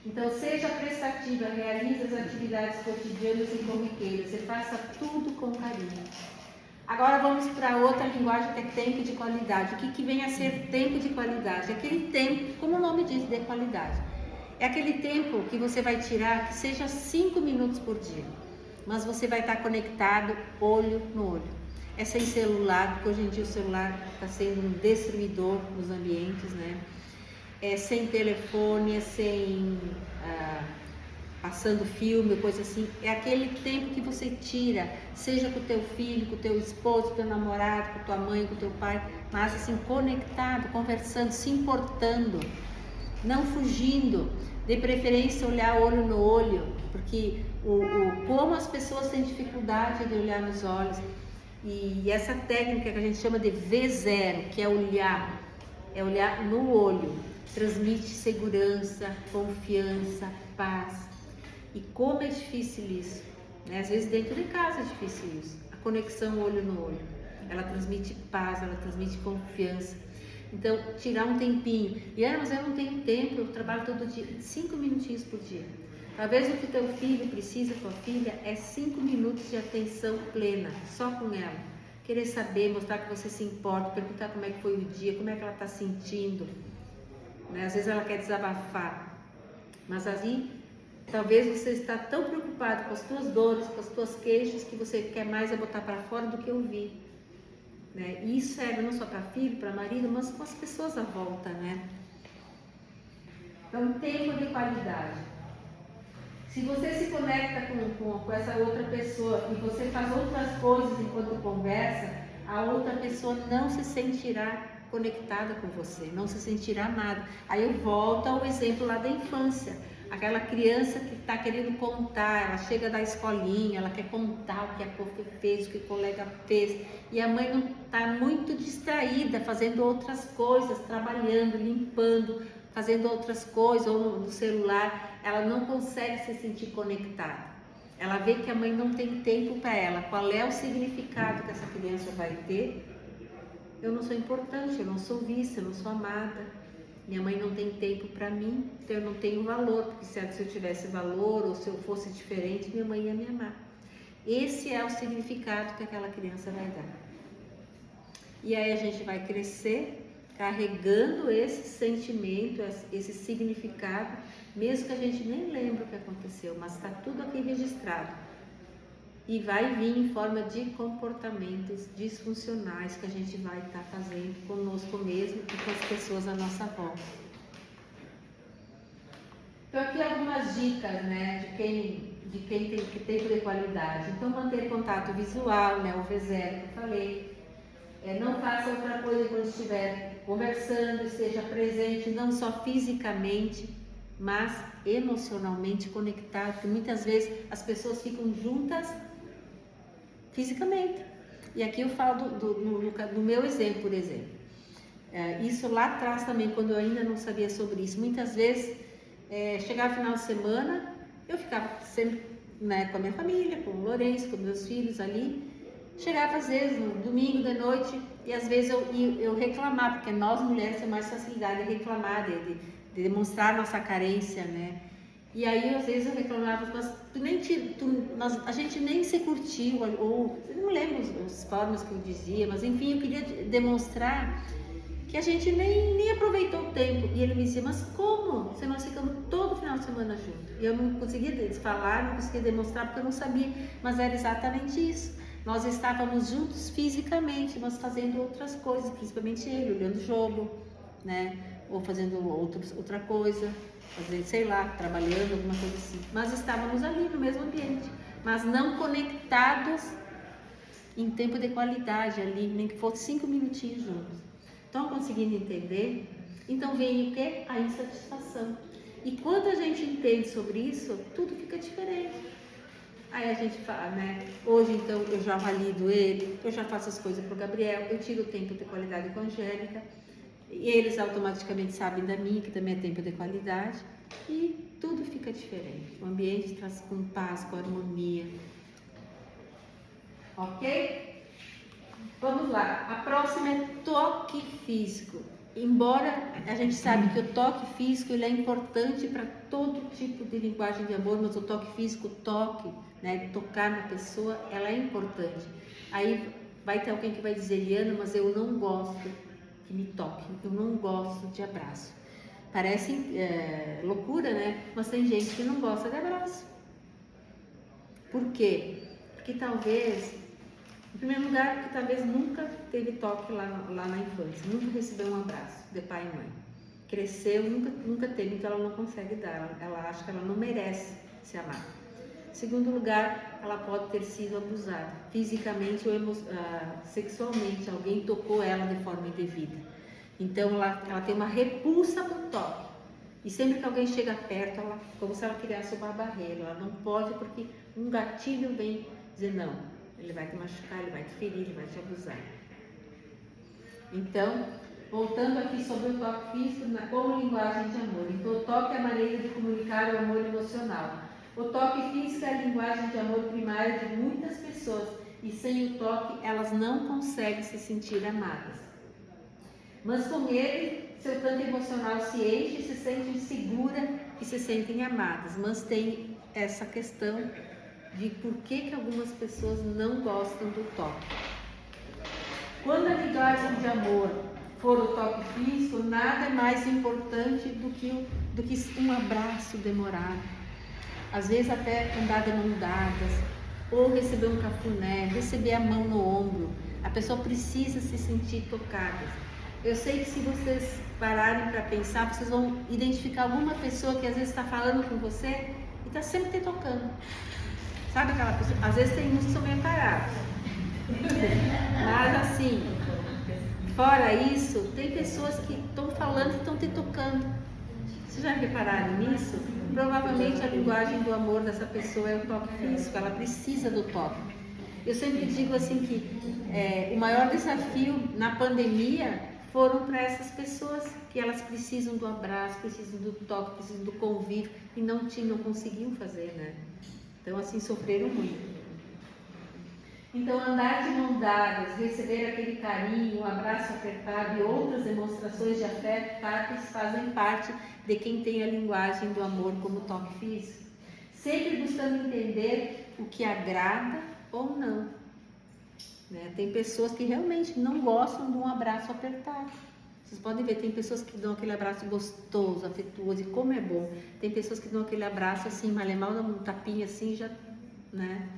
Então, seja prestativa, realize as atividades cotidianas e corriqueiras e faça tudo com carinho. Agora vamos para outra linguagem que é tempo de qualidade. O que vem a ser tempo de qualidade? Aquele tempo, como o nome diz, de qualidade. É aquele tempo que você vai tirar, que seja 5 minutos por dia, mas você vai estar conectado olho no olho. É sem celular, porque hoje em dia o celular está sendo um destruidor nos ambientes, né? É sem telefone, é sem passando filme, coisa assim. É aquele tempo que você tira, seja com o teu filho, com o teu esposo, com o teu namorado, com tua mãe, com o teu pai, mas assim, conectado, conversando, se importando, não fugindo, de preferência olhar olho no olho, porque como as pessoas têm dificuldade de olhar nos olhos. E essa técnica que a gente chama de V0, que é olhar no olho. transmite segurança, confiança, paz. E como é difícil isso, né? Às vezes dentro de casa é difícil isso. A conexão olho no olho, ela transmite paz, ela transmite confiança. Então, tirar um tempinho. E mas eu não tenho tempo, eu trabalho todo dia, 5 minutinhos por dia. Talvez o que teu filho precisa, tua filha, é 5 minutos de atenção plena, só com ela. Querer saber, mostrar que você se importa, perguntar como é que foi o dia, como é que ela está sentindo. Né? Às vezes ela quer desabafar, mas aí talvez você está tão preocupado com as tuas dores, com as tuas queixas, que você quer mais é botar para fora do que ouvir. Né? E isso serve não só para filho, para marido, mas com as pessoas à volta, né? Então, tempo de qualidade. Se você se conecta com essa outra pessoa e você faz outras coisas enquanto conversa, a outra pessoa não se sentirá conectada com você, não se sentirá amada. Aí eu volto ao exemplo lá da infância. Aquela criança que está querendo contar, ela chega da escolinha, ela quer contar o que a prof fez, o que o colega fez, e a mãe não está muito distraída, fazendo outras coisas, trabalhando, limpando, fazendo outras coisas, ou no celular, ela não consegue se sentir conectada. Ela vê que a mãe não tem tempo para ela. Qual é o significado que essa criança vai ter? Eu não sou importante, eu não sou vista, eu não sou amada. Minha mãe não tem tempo para mim, então eu não tenho valor, porque se eu tivesse valor ou se eu fosse diferente, minha mãe ia me amar. Esse é o significado que aquela criança vai dar. E aí a gente vai crescer carregando esse sentimento, esse significado, mesmo que a gente nem lembre o que aconteceu, mas está tudo aqui registrado. E vai vir em forma de comportamentos disfuncionais que a gente vai estar fazendo conosco mesmo e com as pessoas à nossa volta. Então aqui algumas dicas, né, de quem tem que tempo de qualidade. Então manter contato visual, né, o V0 que eu falei. Não faça outra coisa quando estiver conversando, esteja presente, não só fisicamente, mas emocionalmente conectado, porque muitas vezes as pessoas ficam juntas fisicamente. E aqui eu falo do meu exemplo, por exemplo. Isso lá atrás também, quando eu ainda não sabia sobre isso, muitas vezes chegava final de semana, eu ficava sempre, né, com a minha família, com o Lourenço, com meus filhos ali. Chegava às vezes no domingo de noite e às vezes eu reclamava, porque nós mulheres temos mais facilidade de reclamar, de demonstrar nossa carência, né? E aí às vezes eu reclamava, mas a gente nem se curtiu, ou eu não lembro as formas que eu dizia, mas enfim, eu queria demonstrar que a gente nem aproveitou o tempo. E ele me dizia, mas como? Se nós ficamos todo final de semana juntos. E eu não conseguia falar, não conseguia demonstrar, porque eu não sabia, mas era exatamente isso. Nós estávamos juntos fisicamente, mas fazendo outras coisas, principalmente ele, olhando o jogo, né? Ou fazendo outra coisa, fazendo, sei lá, trabalhando, alguma coisa assim. Mas estávamos ali no mesmo ambiente, mas não conectados em tempo de qualidade ali, nem que fosse 5 minutinhos juntos. Estão conseguindo entender? Então vem o quê? A insatisfação. E quando a gente entende sobre isso, tudo fica diferente. Aí a gente fala, né? Hoje então eu já valido ele, eu já faço as coisas para o Gabriel, eu tiro o tempo de qualidade com a Angélica, e eles automaticamente sabem da minha, que também é tempo de qualidade, e tudo fica diferente. O ambiente traz com paz, com harmonia. Ok? Vamos lá. A próxima é toque físico. Embora a gente sabe que o toque físico ele é importante para todo tipo de linguagem de amor, mas o toque físico, né, tocar na pessoa, ela é importante. Aí vai ter alguém que vai dizer, Eliana, mas eu não gosto que me toque, eu não gosto de abraço. Parece loucura, né? Mas tem gente que não gosta de abraço. Por quê? Porque talvez, em primeiro lugar, porque talvez nunca teve toque lá na infância, nunca recebeu um abraço de pai e mãe. Cresceu, nunca teve, então ela não consegue dar, ela acha que ela não merece ser amada. Em segundo lugar, ela pode ter sido abusada, fisicamente ou sexualmente, alguém tocou ela de forma indevida. Então ela tem uma repulsa por toque. E sempre que alguém chega perto, como se ela criasse uma barreira, ela não pode porque um gatilho vem dizer não. Ele vai te machucar, ele vai te ferir, ele vai te abusar. Então, voltando aqui sobre o toque físico como linguagem de amor. Então, o toque é a maneira de comunicar o amor emocional. O toque físico é a linguagem de amor primária de muitas pessoas e sem o toque elas não conseguem se sentir amadas. Mas com ele, seu tanque emocional se enche e se sentem seguras e se sentem amadas. Mas tem essa questão de por que algumas pessoas não gostam do toque. Quando a linguagem de amor for o toque físico, nada é mais importante do que um abraço demorado. Às vezes até andar de mão dadas, ou receber um cafuné, receber a mão no ombro. A pessoa precisa se sentir tocada. Eu sei que se vocês pararem para pensar, vocês vão identificar alguma pessoa que às vezes está falando com você e está sempre te tocando. Sabe aquela pessoa? Às vezes tem uns que são meio parados. Mas assim, fora isso, tem pessoas que estão falando e estão te tocando. Vocês já repararam nisso? Provavelmente a linguagem do amor dessa pessoa é o toque físico, ela precisa do toque. Eu sempre digo assim que o maior desafio na pandemia foram para essas pessoas que elas precisam do abraço, precisam do toque, precisam do convívio e não conseguiam fazer, né? Então assim, sofreram muito. Então andar de mão dadas, receber aquele carinho, um abraço apertado e outras demonstrações de afeto fazem parte de quem tem a linguagem do amor como toque físico. Sempre buscando entender o que agrada ou não. Né? Tem pessoas que realmente não gostam de um abraço apertado. Vocês podem ver, tem pessoas que dão aquele abraço gostoso, afetuoso, e como é bom. Tem pessoas que dão aquele abraço assim, mal dá um tapinha assim, já, né?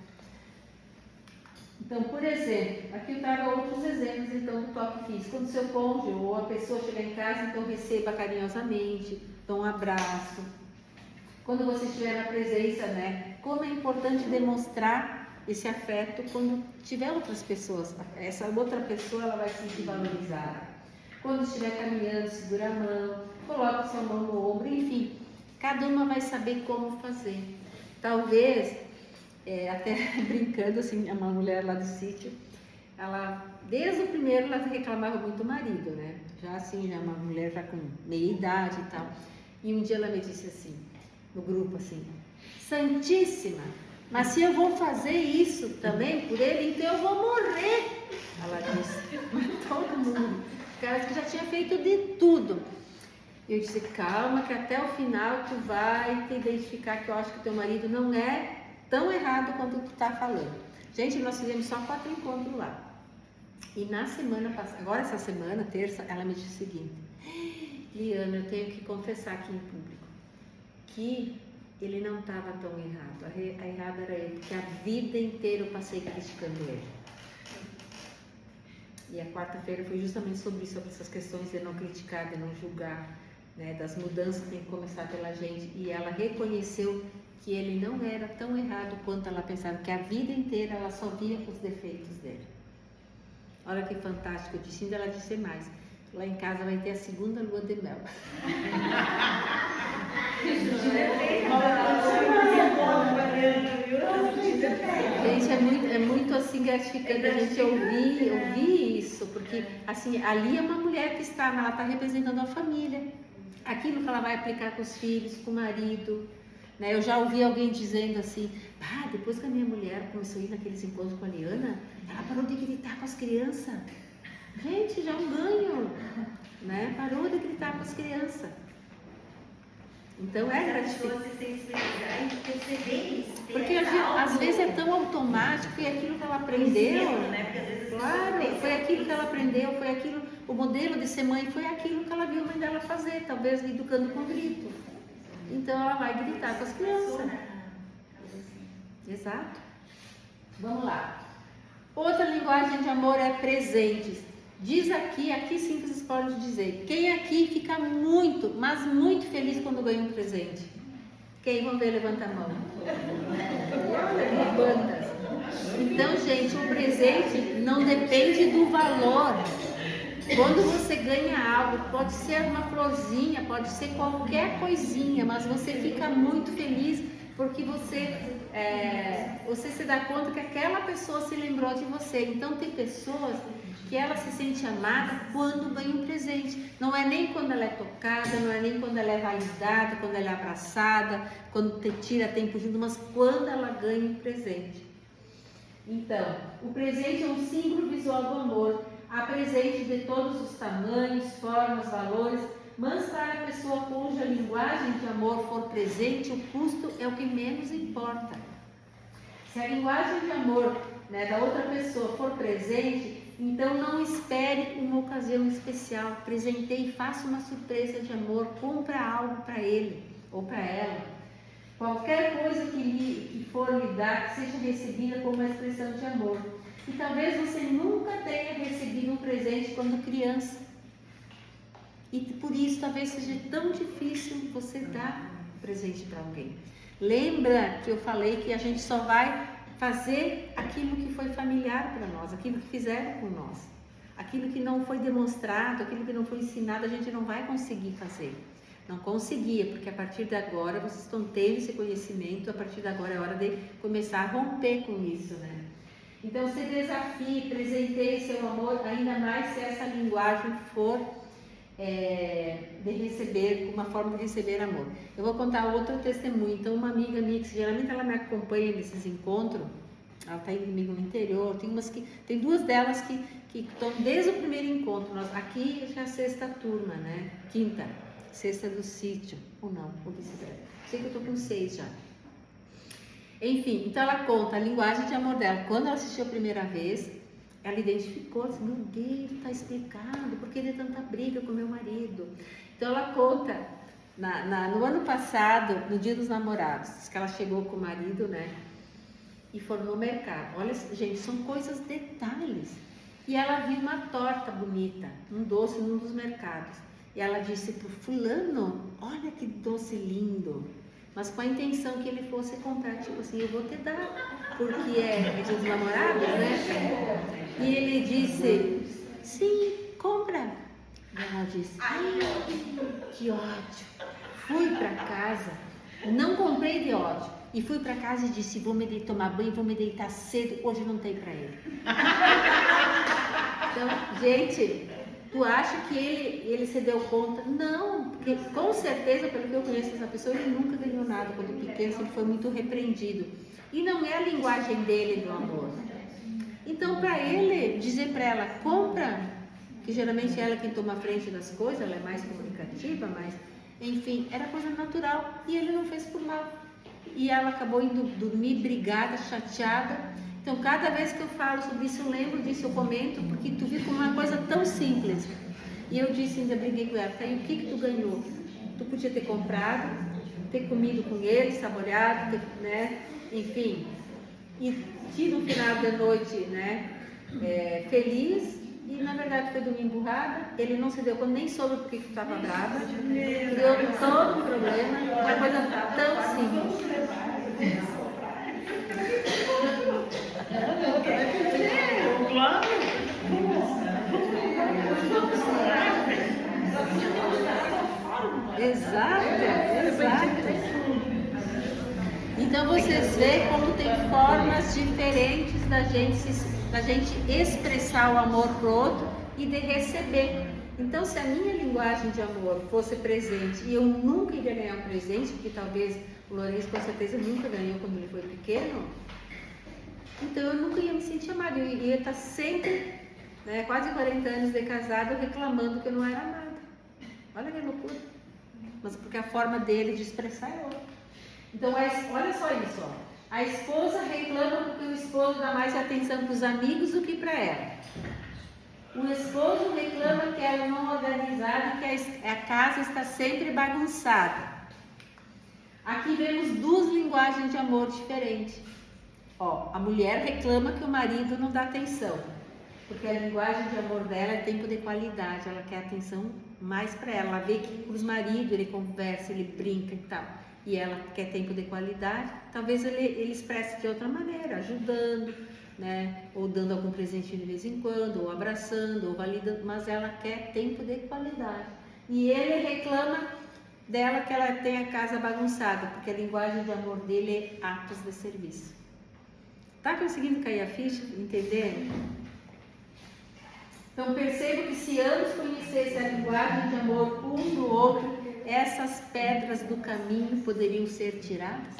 Então, por exemplo, aqui eu trago outros exemplos então do toque físico. Quando seu cônjuge ou a pessoa chegar em casa, então receba carinhosamente, dê um abraço. Quando você estiver na presença, né? Como é importante demonstrar esse afeto quando tiver outras pessoas. Essa outra pessoa, ela vai se sentir valorizada. Quando estiver caminhando, segura a mão, coloca sua mão no ombro, enfim, cada uma vai saber como fazer. Talvez, até brincando assim, uma mulher lá do sítio, ela, desde o primeiro, ela reclamava muito do marido, né? Já assim, já uma mulher já com meia idade e tal. E um dia ela me disse assim, no grupo assim, Santíssima, mas se eu vou fazer isso também por ele, então eu vou morrer. Ela disse, todo mundo. Caras que já tinha feito de tudo. Eu disse, calma, que até o final tu vai te identificar que eu acho que teu marido não é tão errado quanto tu tá falando. Gente, nós fizemos só 4 encontros lá. E na semana passada, agora essa semana, terça, ela me disse o seguinte, Liana, eu tenho que confessar aqui em público, que ele não estava tão errado. A errada era ele, porque a vida inteira eu passei criticando ele. E a quarta-feira foi justamente sobre isso, sobre essas questões de não criticar, de não julgar, né, das mudanças que tem que começar pela gente. E ela reconheceu que ele não era tão errado quanto ela pensava, que a vida inteira ela só via os defeitos dele. Olha que fantástico, eu disse, ainda ela disse mais. Lá em casa vai ter a segunda lua de mel. Gente, é muito assim gratificante a gente ouvir isso, porque assim, ali é uma mulher que ela está representando a família, aquilo que ela vai aplicar com os filhos, com o marido, né? Eu já ouvi alguém dizendo assim, depois que a minha mulher começou a ir naqueles encontros com a Liana, ela parou de gritar com as crianças. Gente, já é um ganho, né? Parou de gritar com as crianças. Então é gratificante. Porque às vezes é tão automático, foi aquilo que ela aprendeu. Claro, foi aquilo que ela aprendeu, foi aquilo, o modelo de ser mãe foi aquilo que ela viu a mãe dela fazer, talvez educando com grito. Então ela vai gritar com as crianças. Exato. Vamos lá. Outra linguagem de amor é presentes. Diz aqui sim vocês podem dizer. Quem aqui fica muito, mas muito feliz quando ganha um presente? Quem? Vamos ver, levanta a mão. Levanta. Então, gente, o presente não depende do valor. Quando você ganha algo, pode ser uma florzinha, pode ser qualquer coisinha, mas você fica muito feliz porque você se dá conta que aquela pessoa se lembrou de você. Então tem pessoas que ela se sente amada quando ganha um presente. Não é nem quando ela é tocada, não é nem quando ela é validada, quando ela é abraçada, quando tira tempo junto, mas quando ela ganha um presente. Então, o presente é um símbolo visual do amor. Há presente de todos os tamanhos, formas, valores, mas para a pessoa cuja linguagem de amor for presente, o custo é o que menos importa. Se a linguagem de amor, né, da outra pessoa for presente, então não espere uma ocasião especial. Presenteie, faça uma surpresa de amor, compra algo para ele ou para ela. Qualquer coisa que for lhe dar, que seja recebida como uma expressão de amor. E talvez você nunca tenha recebido um presente quando criança. E por isso talvez seja tão difícil você dar presente para alguém. Lembra que eu falei que a gente só vai fazer aquilo que foi familiar para nós, aquilo que fizeram com nós. Aquilo que não foi demonstrado, aquilo que não foi ensinado, a gente não vai conseguir fazer. Não conseguia, porque a partir de agora vocês estão tendo esse conhecimento, a partir de agora é hora de começar a romper com isso, né? Então se desafie, presenteie seu amor, ainda mais se essa linguagem for de receber, uma forma de receber amor. Eu vou contar outro testemunho. Então uma amiga minha, que geralmente ela me acompanha nesses encontros, ela está indo comigo no interior, tem duas delas que estão desde o primeiro encontro. Aqui já é a sexta turma, né? Quinta, sexta do sítio, ou não, ou vice-versa. Sei que eu estou com 6 já. Enfim, então ela conta a linguagem de amor dela. Quando ela assistiu a primeira vez, ela identificou, disse, meu Deus, está explicado, por que de tanta briga com meu marido? Então ela conta, no ano passado, no dia dos namorados, diz que ela chegou com o marido, né? E foram no mercado. Olha, gente, são coisas, detalhes. E ela viu uma torta bonita, um doce num dos mercados. E ela disse pro fulano, olha que doce lindo. Mas com a intenção que ele fosse comprar, tipo assim, eu vou te dar, porque é dia dos namorados, né? E ele disse, sim, compra. E ela disse, ai, que ódio. Fui para casa, não comprei de ódio. E fui para casa e disse, vou me tomar banho, vou me deitar cedo, hoje não tem para ele. Então, gente, tu acha que ele se deu conta? Não, porque com certeza, pelo que eu conheço essa pessoa, ele nunca ganhou nada quando pequeno, sempre foi muito repreendido. E não é a linguagem dele do amor. Então, para ele, dizer para ela, compra, que geralmente ela é quem toma a frente das coisas, ela é mais comunicativa, mas, enfim, era coisa natural. E ele não fez por mal. E ela acabou indo dormir brigada, chateada. Então, cada vez que eu falo sobre isso, eu lembro disso, eu comento, porque tu viu como uma coisa tão simples. E eu disse, ainda briguei com ela, tá, e o que tu ganhou? Tu podia ter comprado, ter comido com ele, saboreado, né? Enfim, e tido um final de noite, né? Feliz, e na verdade foi dormir emburrada. Ele não se deu conta, nem soube porque tu estava brava, criou todo um problema, uma coisa tão simples. Exato. Então vocês veem como tem formas diferentes da gente expressar o amor pro outro e de receber. Então, se a minha linguagem de amor fosse presente e eu nunca iria ganhar um presente, porque talvez o Lourenço com certeza nunca ganhou quando ele foi pequeno, então eu nunca ia me sentir amada, eu ia estar sempre, né, quase 40 anos de casado, reclamando que eu não era amada. Olha que loucura. Mas porque a forma dele de expressar é outra. Então, olha só isso, ó. A esposa reclama porque o esposo dá mais atenção para os amigos do que para ela. O esposo reclama que ela não é organizada e que a casa está sempre bagunçada. Aqui vemos duas linguagens de amor diferentes. Ó, a mulher reclama que o marido não dá atenção, porque a linguagem de amor dela é tempo de qualidade, ela quer atenção mais para ela. Ela vê que com os maridos ele conversa, ele brinca e tal, e ela quer tempo de qualidade. Talvez ele expresse de outra maneira, ajudando, né, ou dando algum presente de vez em quando, ou abraçando, ou validando, mas ela quer tempo de qualidade. E ele reclama dela que ela tem a casa bagunçada, porque a linguagem de amor dele é atos de serviço. Tá conseguindo cair a ficha? Entender? Então percebo que se ambos conhecessem a linguagem de amor um do outro, essas pedras do caminho poderiam ser tiradas?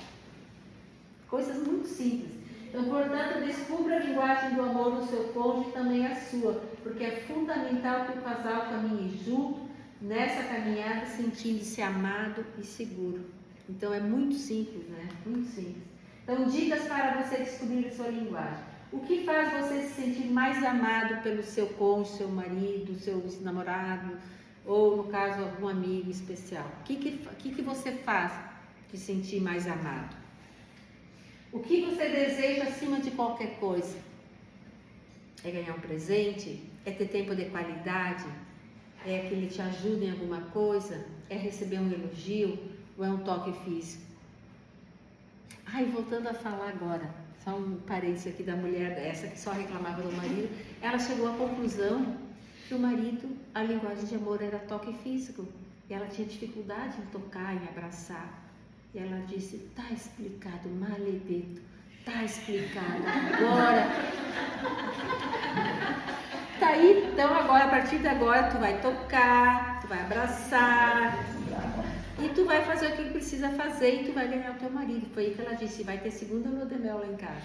Coisas muito simples. Então, portanto, descubra a linguagem do amor do seu cônjuge e também a sua, porque é fundamental que o casal caminhe junto nessa caminhada, sentindo-se amado e seguro. Então é muito simples, né? Muito simples. Então, dicas para você descobrir a sua linguagem. O que faz você se sentir mais amado pelo seu cônjuge, seu marido, seu namorado, ou no caso algum amigo especial? O que você faz de se sentir mais amado? O que você deseja acima de qualquer coisa? É ganhar um presente? É ter tempo de qualidade? É que ele te ajude em alguma coisa? É receber um elogio? Ou é um toque físico? Ai, voltando a falar agora, só um parênteses aqui da mulher dessa que só reclamava do marido, ela chegou à conclusão que o marido, a linguagem de amor era toque físico. E ela tinha dificuldade em tocar, em abraçar. E ela disse, tá explicado, maledeto, tá explicado, agora. Tá aí, então agora, a partir de agora, tu vai tocar, tu vai abraçar, e tu vai fazer o que precisa fazer e tu vai ganhar o teu marido. Foi aí que ela disse, vai ter segunda lua de mel lá em casa.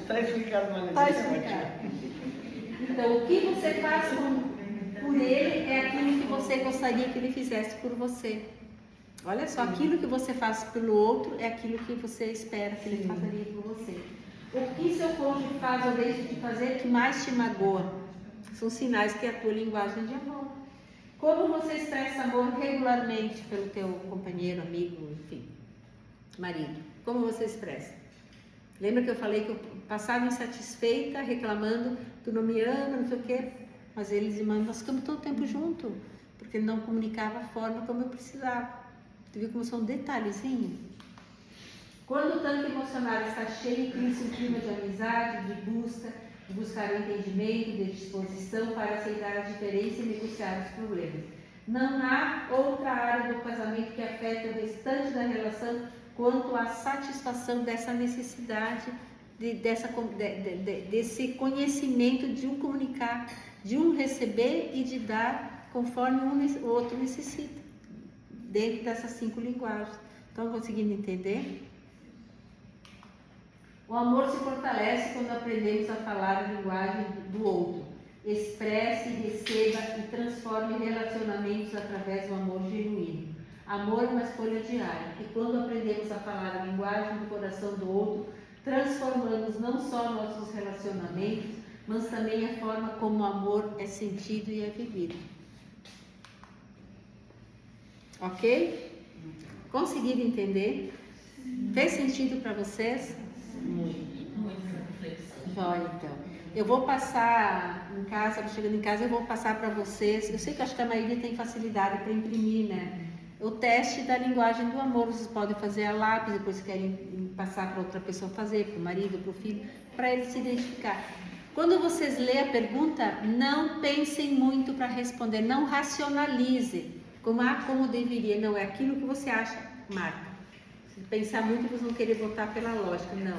Tá explicado, maledeto. Tá explicado. Então, o que você faz por ele é aquilo que você gostaria que ele fizesse por você. Olha só, aquilo que você faz pelo outro é aquilo que você espera que ele faria por você. O que seu cônjuge faz ou deixa de fazer que mais te magoa? São sinais que é a tua linguagem de amor. Como você expressa amor regularmente pelo teu companheiro, amigo, enfim, marido? Como você expressa? Lembra que eu falei que eu passava insatisfeita, reclamando, tu não me ama, não sei o quê? Mas eles diziam, nós ficamos todo o tempo junto, porque ele não comunicava a forma como eu precisava. Tu viu como são detalhezinhos? Quando o tanque emocional está cheio, cria-se um clima de amizade, de busca, de buscar o entendimento, de disposição para aceitar a diferença e negociar os problemas. Não há outra área do casamento que afete o restante da relação quanto à satisfação dessa necessidade, desse conhecimento de um comunicar, de um receber e de dar conforme o outro necessita, dentro dessas 5 linguagens. Estão conseguindo entender? O amor se fortalece quando aprendemos a falar a linguagem do outro. Expresse, receba e transforme relacionamentos através do amor genuíno. Amor é uma escolha diária. E quando aprendemos a falar a linguagem do coração do outro, transformamos não só nossos relacionamentos, mas também a forma como o amor é sentido e é vivido. Ok? Conseguiram entender? Fez sentido para vocês? Muito reflexão. Jóia, então. Eu vou passar em casa, chegando em casa, eu vou passar para vocês. Eu sei que acho que a maioria tem facilidade para imprimir, né? O teste da linguagem do amor. Vocês podem fazer a lápis, depois querem passar para outra pessoa fazer, para o marido, para o filho, para ele se identificar. Quando vocês lerem a pergunta, não pensem muito para responder, não racionalize, como deveria, não, é aquilo que você acha, marca. Se pensar muito, vocês vão querer votar pela lógica, não,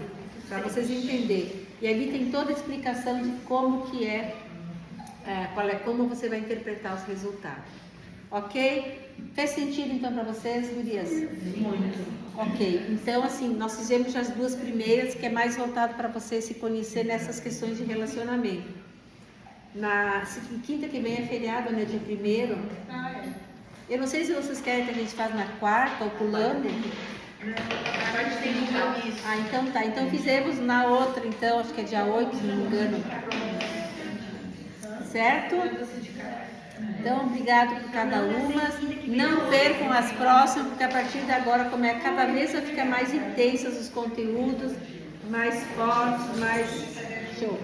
para vocês entenderem. E ali tem toda a explicação de como que como você vai interpretar os resultados. Ok? Fez sentido então para vocês, gurias? Muito. Ok, então assim, nós fizemos já as 2 primeiras, que é mais voltado para você se conhecer nessas questões de relacionamento. Na quinta que vem é feriado, né, dia 1º. Eu não sei se vocês querem que a gente faça na quarta ou pulando. Agora tem compromisso. Ah, então tá. Então fizemos na outra, então, acho que é dia 8, se não me engano. Certo? Então, obrigado por cada uma. Não percam as próximas, porque a partir de agora, como cada vez vai ficar mais intensas os conteúdos, mais fortes, mais show.